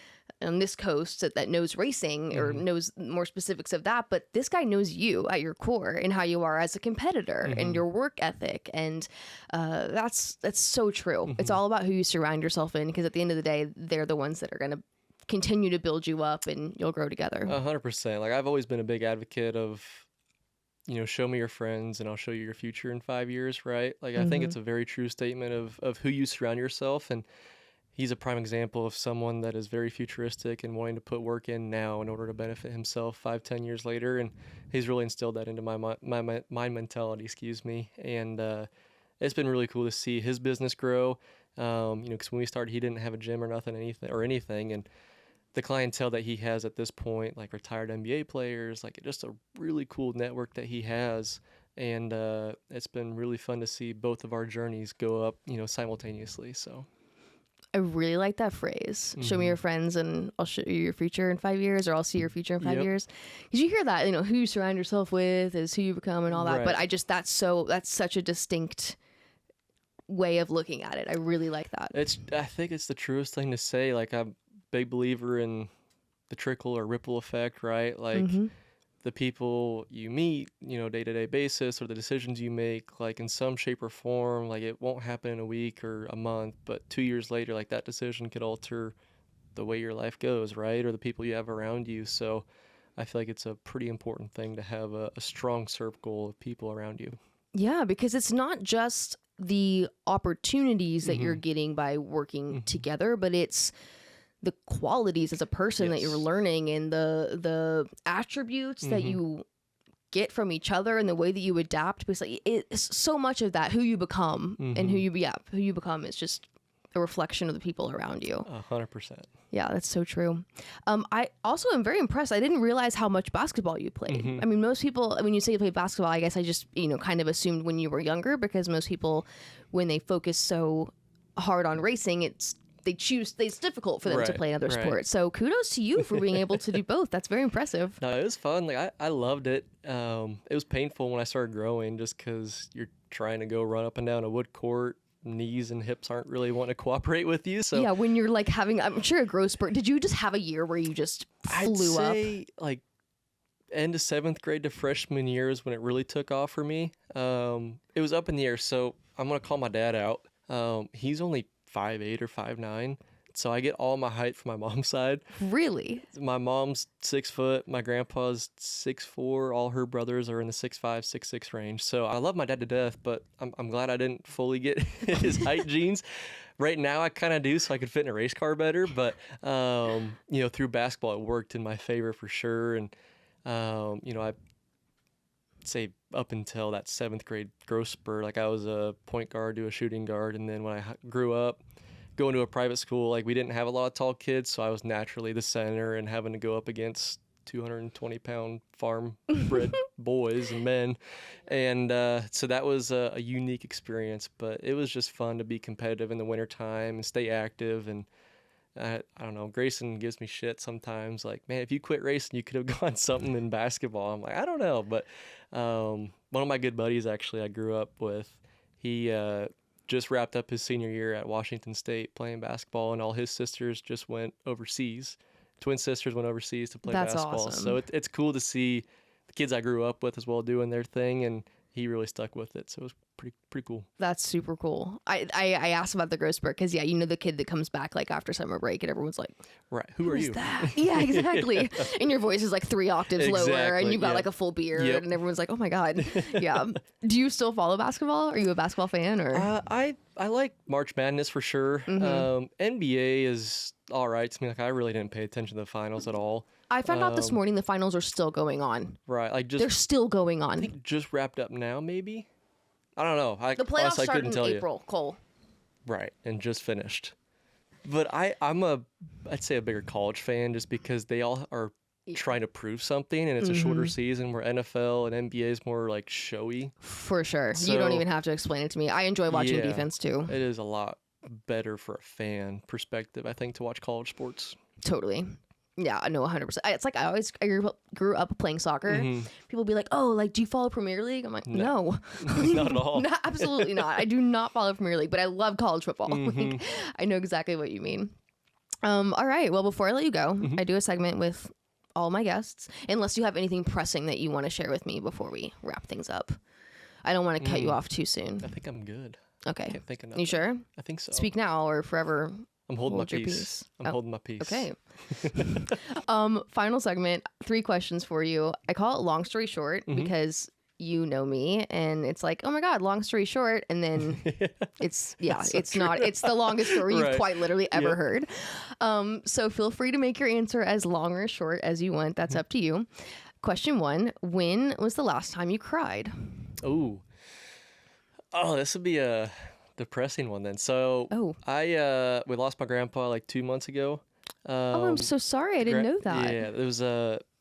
on this coast that knows racing or knows more specifics of that, but this guy knows you at your core and how you are as a competitor and your work ethic. And that's so true. It's all about who you surround yourself in, because at the end of the day, they're the ones that are going to continue to build you up and you'll grow together. 100%. Like, I've always been a big advocate of, show me your friends and I'll show you your future in 5 years, right? Like, I think it's a very true statement of who you surround yourself. And he's a prime example of someone that is very futuristic and wanting to put work in now in order to benefit himself 5-10 years later. And he's really instilled that into my mentality, And it's been really cool to see his business grow. Because when we started, he didn't have a gym or anything. And the clientele that he has at this point, like retired NBA players, like just a really cool network that he has. And it's been really fun to see both of our journeys go up, simultaneously. So I really like that phrase. Show me your friends and I'll show you your future in 5 years, or I'll see your future in 5 years. Because you hear that, who you surround yourself with is who you become and all that. Right. But that's such a distinct way of looking at it. I really like that. I think it's the truest thing to say. Like, I'm a big believer in the trickle or ripple effect, right? Like the people you meet, day-to-day basis, or the decisions you make, like in some shape or form, like it won't happen in a week or a month, but 2 years later, like that decision could alter the way your life goes, right? Or the people you have around you. So I feel like it's a pretty important thing to have a strong circle of people around you. Yeah, because it's not just the opportunities that you're getting by working together, but it's the qualities as a person that you're learning, and the attributes that you get from each other and the way that you adapt. Because like, it's so much of that, who you become and who you become is just a reflection of the people around you. 100%. Yeah, that's so true. I also am very impressed. I didn't realize how much basketball you played. I mean, most people, when you say you play basketball, I guess I just, kind of assumed when you were younger, because most people, when they focus so hard on racing, it's difficult for them to play another sport. So kudos to you for being able to do both. That's very impressive. No, it was fun. Like, I loved it. It was painful when I started growing, just because you're trying to go run up and down a wood court. Knees and hips aren't really wanting to cooperate with you. So yeah, when you're like I'm sure a growth spurt. Did you just have a year where you just flew up? I'd say like end of 7th grade to freshman year is when it really took off for me. It was up in the air. So I'm going to call my dad out. He's only 5'8" or 5'9". So I get all my height from my mom's side. Really? My mom's 6 foot. My grandpa's 6'4". All her brothers are in the 6'5", 6'6" range. So I love my dad to death, but I'm glad I didn't fully get his height genes. Right now I kind of do, so I could fit in a race car better. But through basketball, it worked in my favor for sure. And I'd say up until that 7th grade growth spurt, like I was a point guard to a shooting guard, and then when I grew up, going to a private school, like we didn't have a lot of tall kids, so I was naturally the center and having to go up against 220-pound farm-bred boys and men. And so that was a unique experience, but it was just fun to be competitive in the wintertime and stay active. And I don't know, Grayson gives me shit sometimes, like, man, if you quit racing, you could have gone something in basketball. I'm like, I don't know. But one of my good buddies, actually, I grew up with, he just wrapped up his senior year at Washington State playing basketball, and all his sisters just went overseas. Twin sisters went overseas to play basketball. Awesome. So it's cool to see the kids I grew up with as well doing their thing, and he really stuck with it. So it was pretty cool. That's super cool. I asked about the growth spurt because, yeah, you know, the kid that comes back like after summer break and everyone's like, Right. Who are who's you? that? Yeah, exactly. And your voice is like 3 octaves lower and Exactly, you've got yeah. like a full beard Yep. and everyone's like, oh my God. Yeah. Do you still follow basketball? Are you a basketball fan or? I like March Madness for sure. Mm-hmm. NBA is all right to me. Like I really didn't pay attention to the finals at all. I found out this morning the finals are still going on. Right. Like They're just still going I on. think just wrapped up now maybe. I don't know. The playoffs honestly, I start couldn't in tell you. April, Cole. Right, and just finished. But I'd say a bigger college fan just because they all are trying to prove something, and it's a shorter season where NFL and NBA is more like showy. For sure. You don't So- even have to explain it to me. I enjoy watching Yeah. defense too. It is a lot better for a fan perspective, I think, to watch college sports. Totally. Yeah, I know 100%. It's like I grew up playing soccer. People be like, "Oh, like do you follow Premier League?" I'm like, "No." Not at all. No, absolutely not. I do not follow Premier League, but I love college football. Like, I know exactly what you mean. All right. Well, before I let you go, I do a segment with all my guests, unless you have anything pressing that you want to share with me before we wrap things up. I don't want to cut you off too soon. I think I'm good. Okay. Can't think of You nothing. sure? I think so. Speak now or forever. I'm holding my hold your peace. peace. I'm holding my peace. Okay. Final segment, 3 questions for you. I call it long story short because you know me and it's like, oh my God, long story short. And then it's the longest story you've Right. quite literally ever Yep. heard. So feel free to make your answer as long or short as you want. That's up to you. Question 1, when was the last time you cried? Oh, this would be a depressing one then. So we lost my grandpa like 2 months ago. Oh, I'm so sorry. I didn't know that. Yeah, it was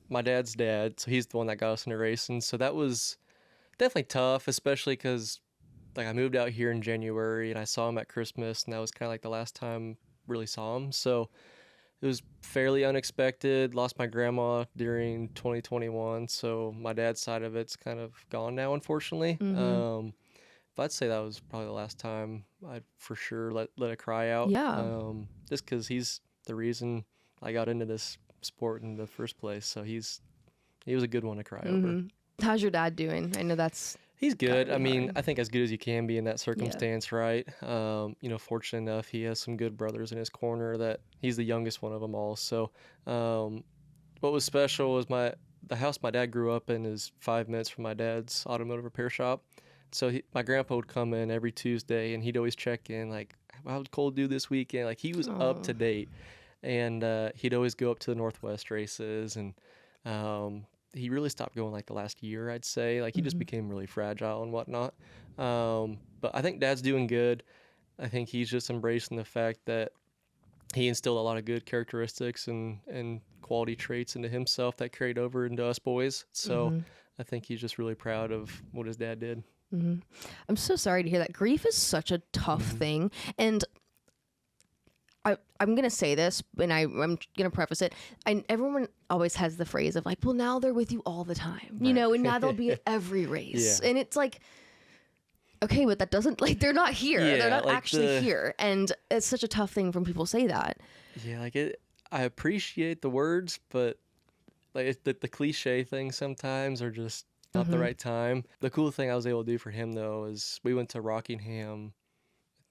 my dad's dad, so he's the one that got us into racing. So that was definitely tough, especially because like I moved out here in January and I saw him at Christmas, and that was kind of like the last time really saw him. So it was fairly unexpected. Lost my grandma during 2021, so my dad's side of it's kind of gone now, unfortunately. But I'd say that was probably the last time I'd for sure let it cry out. Yeah. Just because he's the reason I got into this sport in the first place. So he was a good one to cry over. How's your dad doing? I know that's He's good. I really mean, hard. I think as good as you can be in that circumstance, right? Fortunate enough, he has some good brothers in his corner that he's the youngest one of them all. So what was special was the house my dad grew up in is 5 minutes from my dad's automotive repair shop. So my grandpa would come in every Tuesday, and he'd always check in, like, how'd Cole do this weekend? Like, he was up to date, and he'd always go up to the Northwest races, and he really stopped going, like, the last year, I'd say. Like, he just became really fragile and whatnot. But I think Dad's doing good. I think he's just embracing the fact that he instilled a lot of good characteristics and quality traits into himself that carried over into us boys. So I think he's just really proud of what his dad did. I'm so sorry to hear that. Grief is such a tough thing. And I'm going to say this, and I'm going to preface it. Everyone always has the phrase of like, well, now they're with you all the time, you know, and now they'll be at every race. Yeah. And it's like, okay, but that doesn't, like, they're not here. Yeah, they're not like actually here. And it's such a tough thing when people say that. Yeah, like I appreciate the words, but like the cliche things sometimes are just not the right time. The cool thing I was able to do for him though is we went to Rockingham,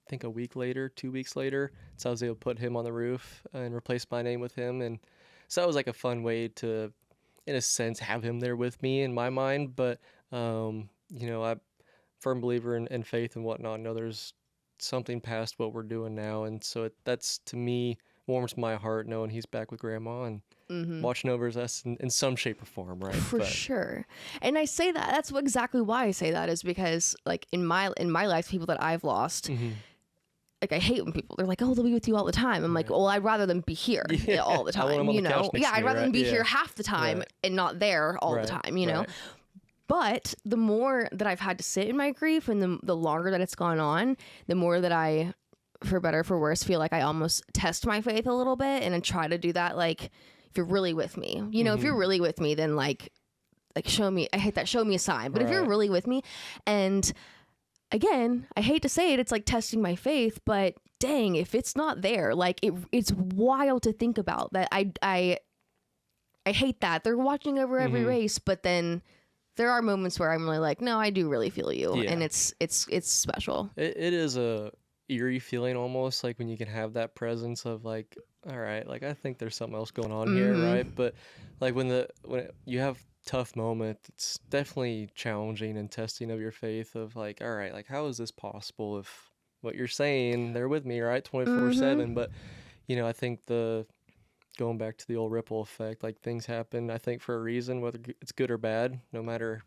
I think 2 weeks later. So I was able to put him on the roof and replace my name with him, and so that was like a fun way to, in a sense, have him there with me in my mind. But I'm a firm believer in faith and whatnot. I know there's something past what we're doing now, and so that's to me warms my heart knowing he's back with Grandma and watching over us in some shape or form, right? For sure. And I say that, that's exactly why I say that, is because like in my life, people that I've lost, like I hate when people, they're like, oh, they'll be with you all the time. I'm like, well, I'd rather them be here all the I want time, them on you the couch know? next to I'd me, rather them right? be Yeah. here half the time Right. and not there all the time, you know? Right. But the more that I've had to sit in my grief and the longer that it's gone on, the more that I, for better or for worse, feel like I almost test my faith a little bit and I try to do that. Like, if you're really with me, you know, if you're really with me, then like show me, I hate that, show me a sign. But if you're Right. really with me, and again, I hate to say it, it's like testing my faith, but dang, if it's not there, like it's wild to think about that. I hate that they're watching over every race, but then there are moments where I'm really like, no, I do really feel you, Yeah. and it's special. It is a eerie feeling almost, like when you can have that presence of like, all right, like I think there's something else going on here, right? But like when you have tough moment, it's definitely challenging and testing of your faith of like, all right, like how is this possible if what you're saying, they're with me, right? 24/7. But I think going back to the old ripple effect, like things happen, I think for a reason, whether it's good or bad, no matter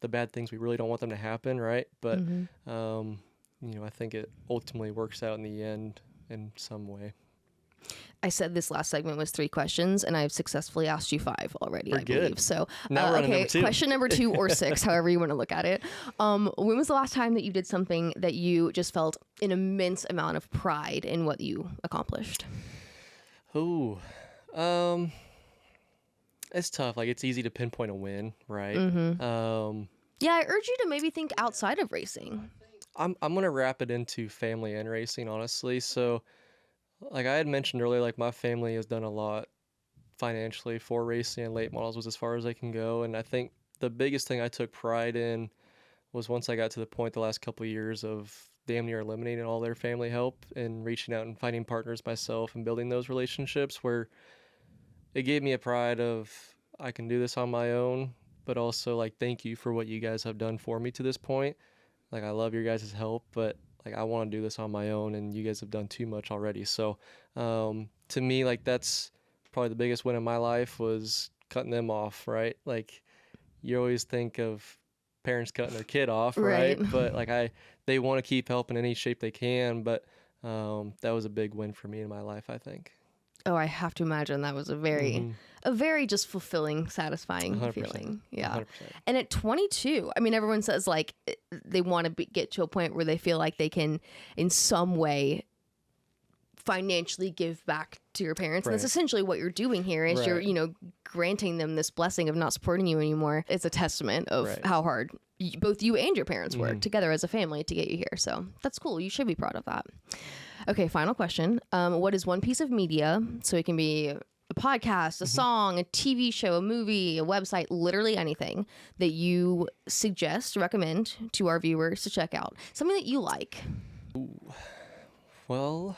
the bad things, we really don't want them to happen, right? But I think it ultimately works out in the end in some way. I said this last segment was 3 questions, and I've successfully asked you 5 already, I good. believe. So, Now we're on okay, number 2. question number 2 or 6, however you want to look at it. When was the last time that you did something that you just felt an immense amount of pride in what you accomplished? Ooh, it's tough. Like it's easy to pinpoint a win, right? Yeah, I urge you to maybe think outside of racing. I'm gonna wrap it into family and racing, honestly. So, like I had mentioned earlier, like my family has done a lot financially for racing, and late models was as far as they can go. And I think the biggest thing I took pride in was once I got to the point the last couple of years of damn near eliminating all their family help and reaching out and finding partners myself and building those relationships, where it gave me a pride of I can do this on my own, but also like thank you for what you guys have done for me to this point. Like I love your guys' help, but like I want to do this on my own, and you guys have done too much already. So to me, like that's probably the biggest win in my life was cutting them off, right? Like you always think of parents cutting their kid off, right? But like they want to keep helping in any shape they can, but that was a big win for me in my life, I think. Oh, I have to imagine that was a very just fulfilling, satisfying 100%. feeling. Yeah. 100%. And at 22, I mean, everyone says like they want to get to a point where they feel like they can in some way financially give back to your parents. And that's essentially what you're doing here is you're, granting them this blessing of not supporting you anymore. It's a testament of how hard both you and your parents work together as a family to get you here. So that's cool. You should be proud of that. Okay, final question. What is one piece of media, so it can be a podcast, a song, a TV show, a movie, a website, literally anything that you suggest, recommend to our viewers to check out? Something that you like. Well,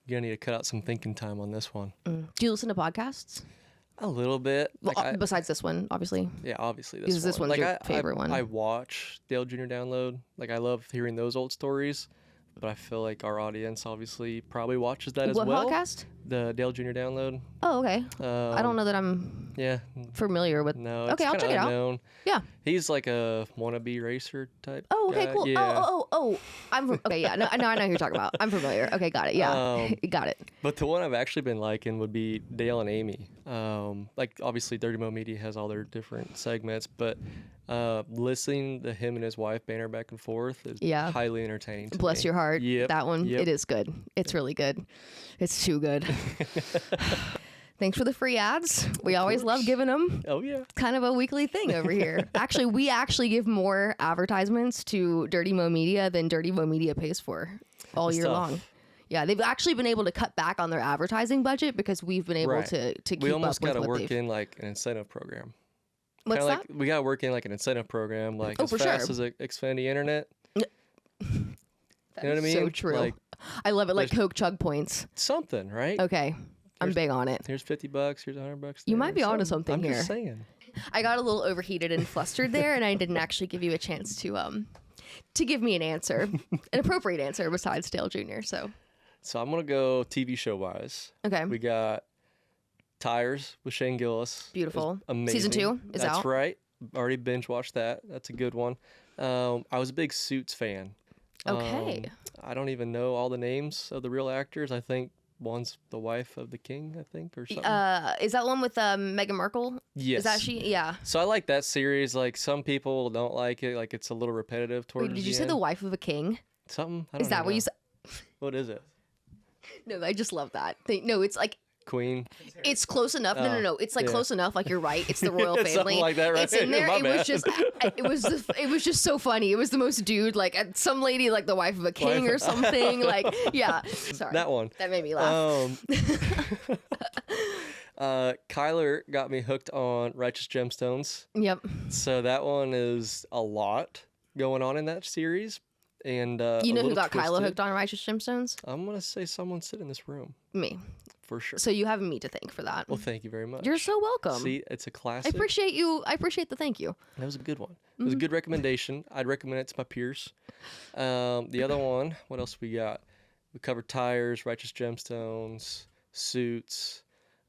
you're going to need to cut out some thinking time on this one. Do you listen to podcasts? A little bit. Well, besides this one, obviously. Yeah, obviously Because this one's like your favorite one. I watch Dale Jr. Download. Like I love hearing those old stories, but I feel like our audience obviously probably watches that as well. What podcast? The Dale Jr. Download. Oh, okay. I don't know that I'm familiar with. No, it's okay, I'll check unknown. it out. Yeah. He's like a wannabe racer type. Oh, okay, guy. cool. Yeah. Oh. Okay, yeah. No, I know who you're talking about. I'm familiar. Okay, got it. Yeah, got it. But the one I've actually been liking would be Dale and Amy. Like obviously Dirty Mo Media has all their different segments, but listening to him and his wife banter back and forth is highly entertaining to Bless me. your heart. Yep. That one, Yep. it is good. It's really good. It's too good. Thanks for the free ads. We always love giving them. Oh, yeah. Kind of a weekly thing over here. Actually, we give more advertisements to Dirty Mo Media than Dirty Mo Media pays for all year long. Yeah, they've actually been able to cut back on their advertising budget because we've been able to keep up with what they've... We almost got to work in like an incentive program. What's Kinda that? Like, we got to work in like an incentive program, like as for fast sure. as Xfinity Internet. That You know what I mean? So true. Like, I love it. Like Coke chug points. something, right? Okay. I'm big on it. Here's $50. Here's $100. You might be onto something I'm here. just saying. I got a little overheated and flustered there, and I didn't actually give you a chance to give me an answer, an appropriate answer besides Dale Jr. So I'm gonna go TV show wise. okay, We got Tires with Shane Gillis. beautiful. Amazing. Season 2 is out. That's right. Already binge watched that. That's a good one. I was a big Suits fan. Okay. I don't even know all the names of the real actors. I think one's the wife of the king, I think, or something. Is that one with Meghan Markle? Yes. Is that she? Yeah. So I like that series. Like some people don't like it. Like it's a little repetitive towards Wait, did the you say end. the wife of a king? Something? I don't Is that even what know. you said? What is it? No, I just love that. No, it's like Queen? it's close enough. No. It's like Yeah. close enough. Like you're right. It's the royal Something family. like that, right? It's in there. My It was bad. just. It was just so funny. It was the most dude. Like some lady, like the wife of a king or something. Like yeah. Sorry. That one. That made me laugh. Kyler got me hooked on Righteous Gemstones. Yep. So that one is a lot going on in that series. And You know a who little got Kylo twisted. hooked on Righteous Gemstones? I'm going to say someone sit in this room. Me. For sure. So you have me to thank for that. Well, thank you very much. You're so welcome. See, it's a I classic. appreciate you. I appreciate the thank you. That was a good one. It was a good recommendation. I'd recommend it to my peers. The other one, what else we got? We covered Tires, Righteous Gemstones, Suits.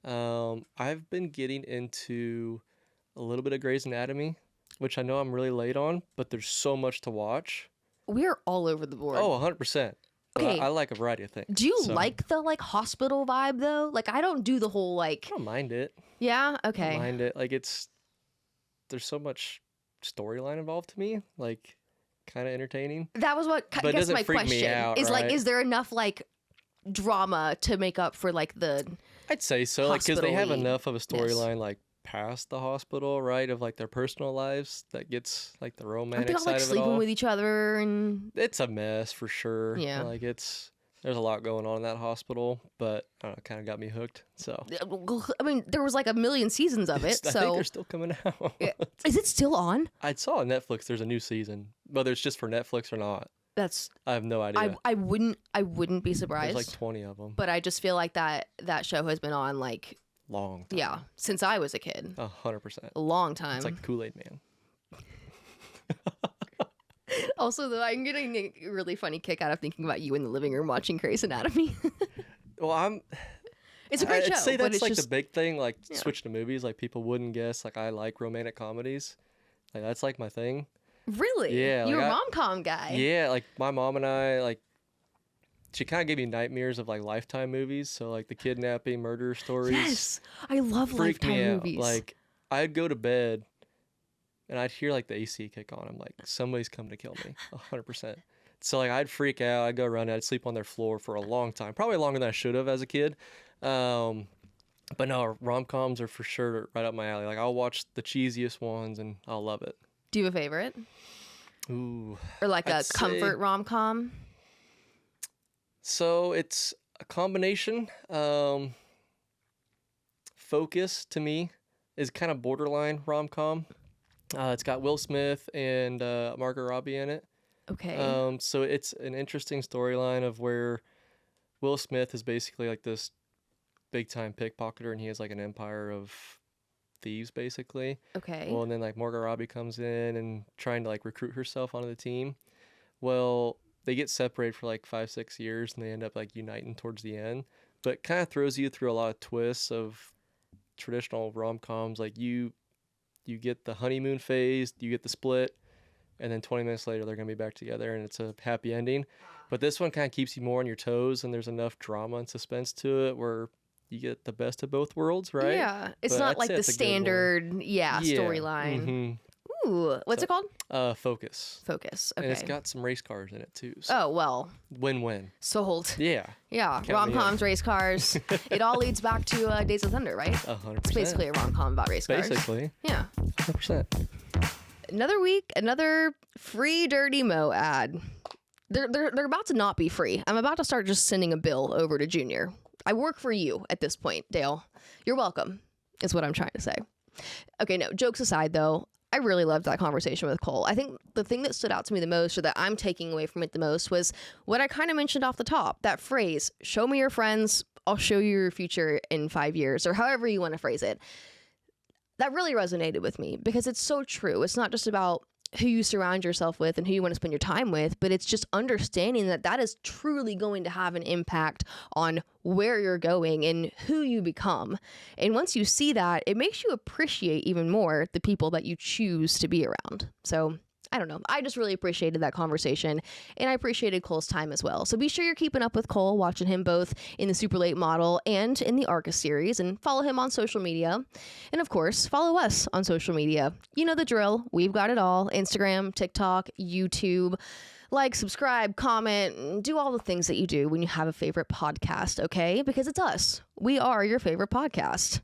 I've been getting into a little bit of Grey's Anatomy, which I know I'm really late on, but there's so much to watch. We're all over the board. Oh, 100%. But Okay. I like a variety of things. Do you so like the hospital vibe though? Like I don't do the whole I don't mind it. Yeah. I Okay. don't mind it. Like there's so much storyline involved to me. Like kind of entertaining. That was what But I it guess doesn't my freak me question out, is right? is there enough drama to make up for the I'd say so, like because they have Hospital-y. enough of a storyline like past the hospital, right? Of like their personal lives that gets like the aren't romantic they all side of it sleeping all. with each other and It's a mess for sure. Yeah. Like there's a lot going on in that hospital, but I don't know, it kind of got me hooked. So I mean there was a million seasons of it. I think So they're still coming out. Yeah. Is it still on? I saw on Netflix there's a new season, whether it's just for Netflix or not. That's I have no idea. I wouldn't be There's surprised. like 20 of them. But I just feel like that show has been on Long time. yeah, since I was a kid. 100%. A long time. It's like Kool-Aid Man. Also, though, I'm getting a really funny kick out of thinking about you in the living room watching Grey's Anatomy. Well, It's a great show. I'd say but that's it's like just, the big thing, like Yeah. switching to movies. Like people wouldn't guess, like I like romantic comedies. Like that's like my thing. Really? Yeah, You're like a rom-com guy. Yeah, like my mom and I, like she kind of gave me nightmares of like Lifetime movies. So like the kidnapping, murder stories. Yes. I love freak me Lifetime out. movies. Like I'd go to bed and I'd hear like the AC kick on. I'm like, somebody's coming to kill me. 100%. So like I'd freak out. I'd go around. I'd sleep on their floor for a long time, probably longer than I should have as a kid. But no, rom-coms are for sure right up my alley. Like I'll watch the cheesiest ones and I'll love it. Do you have a favorite? Ooh. Or like I'd a say- comfort rom-com? So it's a combination. Focus to me is kind of borderline rom-com. It's got Will Smith and Margot Robbie in it. Okay. So it's an interesting storyline of where Will Smith is basically like this big-time pickpocketer, and he has like an empire of thieves, basically. Okay. Well, and then like Margot Robbie comes in and trying to like recruit herself onto the team. Well, they get separated for like 5-6 years, and they end up like uniting towards the end. But it kind of throws you through a lot of twists of traditional rom-coms. Like you get the honeymoon phase, you get the split, and then 20 minutes later they're gonna be back together, and it's a happy ending. But this one kind of keeps you more on your toes, and there's enough drama and suspense to it where you get the best of both worlds, right? Yeah. It's But not I'd like say the it's a good one. standard, storyline. Mm-hmm. Ooh. What's it called? Focus. Focus. Okay. And it's got some race cars in it too. So Oh, well. win-win. Sold. Yeah. Yeah. me in. Rom-coms, race cars. It all leads back to Days of Thunder, right? 100%. It's basically a rom-com about race cars. Basically. Yeah. 100%. Another week, another free Dirty Mo ad. They're about to not be free. I'm about to start just sending a bill over to Junior. I work for you at this point, Dale. You're welcome, is what I'm trying to say. Okay, no, jokes aside though, I really loved that conversation with Kole. I think the thing that stood out to me the most, or that I'm taking away from it the most, was what I kind of mentioned off the top. That phrase, show me your friends, I'll show you your future in 5 years, or however you want to phrase it. That really resonated with me because it's so true. It's not just about who you surround yourself with and who you want to spend your time with, but it's just understanding that that is truly going to have an impact on where you're going and who you become. And once you see that, it makes you appreciate even more the people that you choose to be around. So I don't know. I just really appreciated that conversation, and I appreciated Kole's time as well. So be sure you're keeping up with Kole, watching him both in the Super Late Model and in the Arcus series, and follow him on social media. And of course, follow us on social media. You know the drill. We've got it all. Instagram, TikTok, YouTube. Like, subscribe, comment, do all the things that you do when you have a favorite podcast, okay? Because it's us. We are your favorite podcast.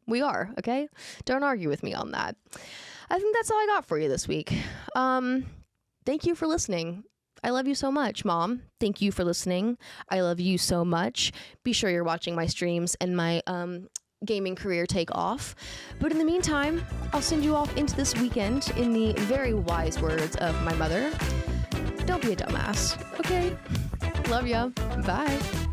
We are, okay? Don't argue with me on that. I think that's all I got for you this week. Thank you for listening. I love you so much, Mom. Thank you for listening. I love you so much. Be sure you're watching my streams and my gaming career take off. But in the meantime, I'll send you off into this weekend in the very wise words of my mother. Don't be a dumbass, okay? Love ya. Bye.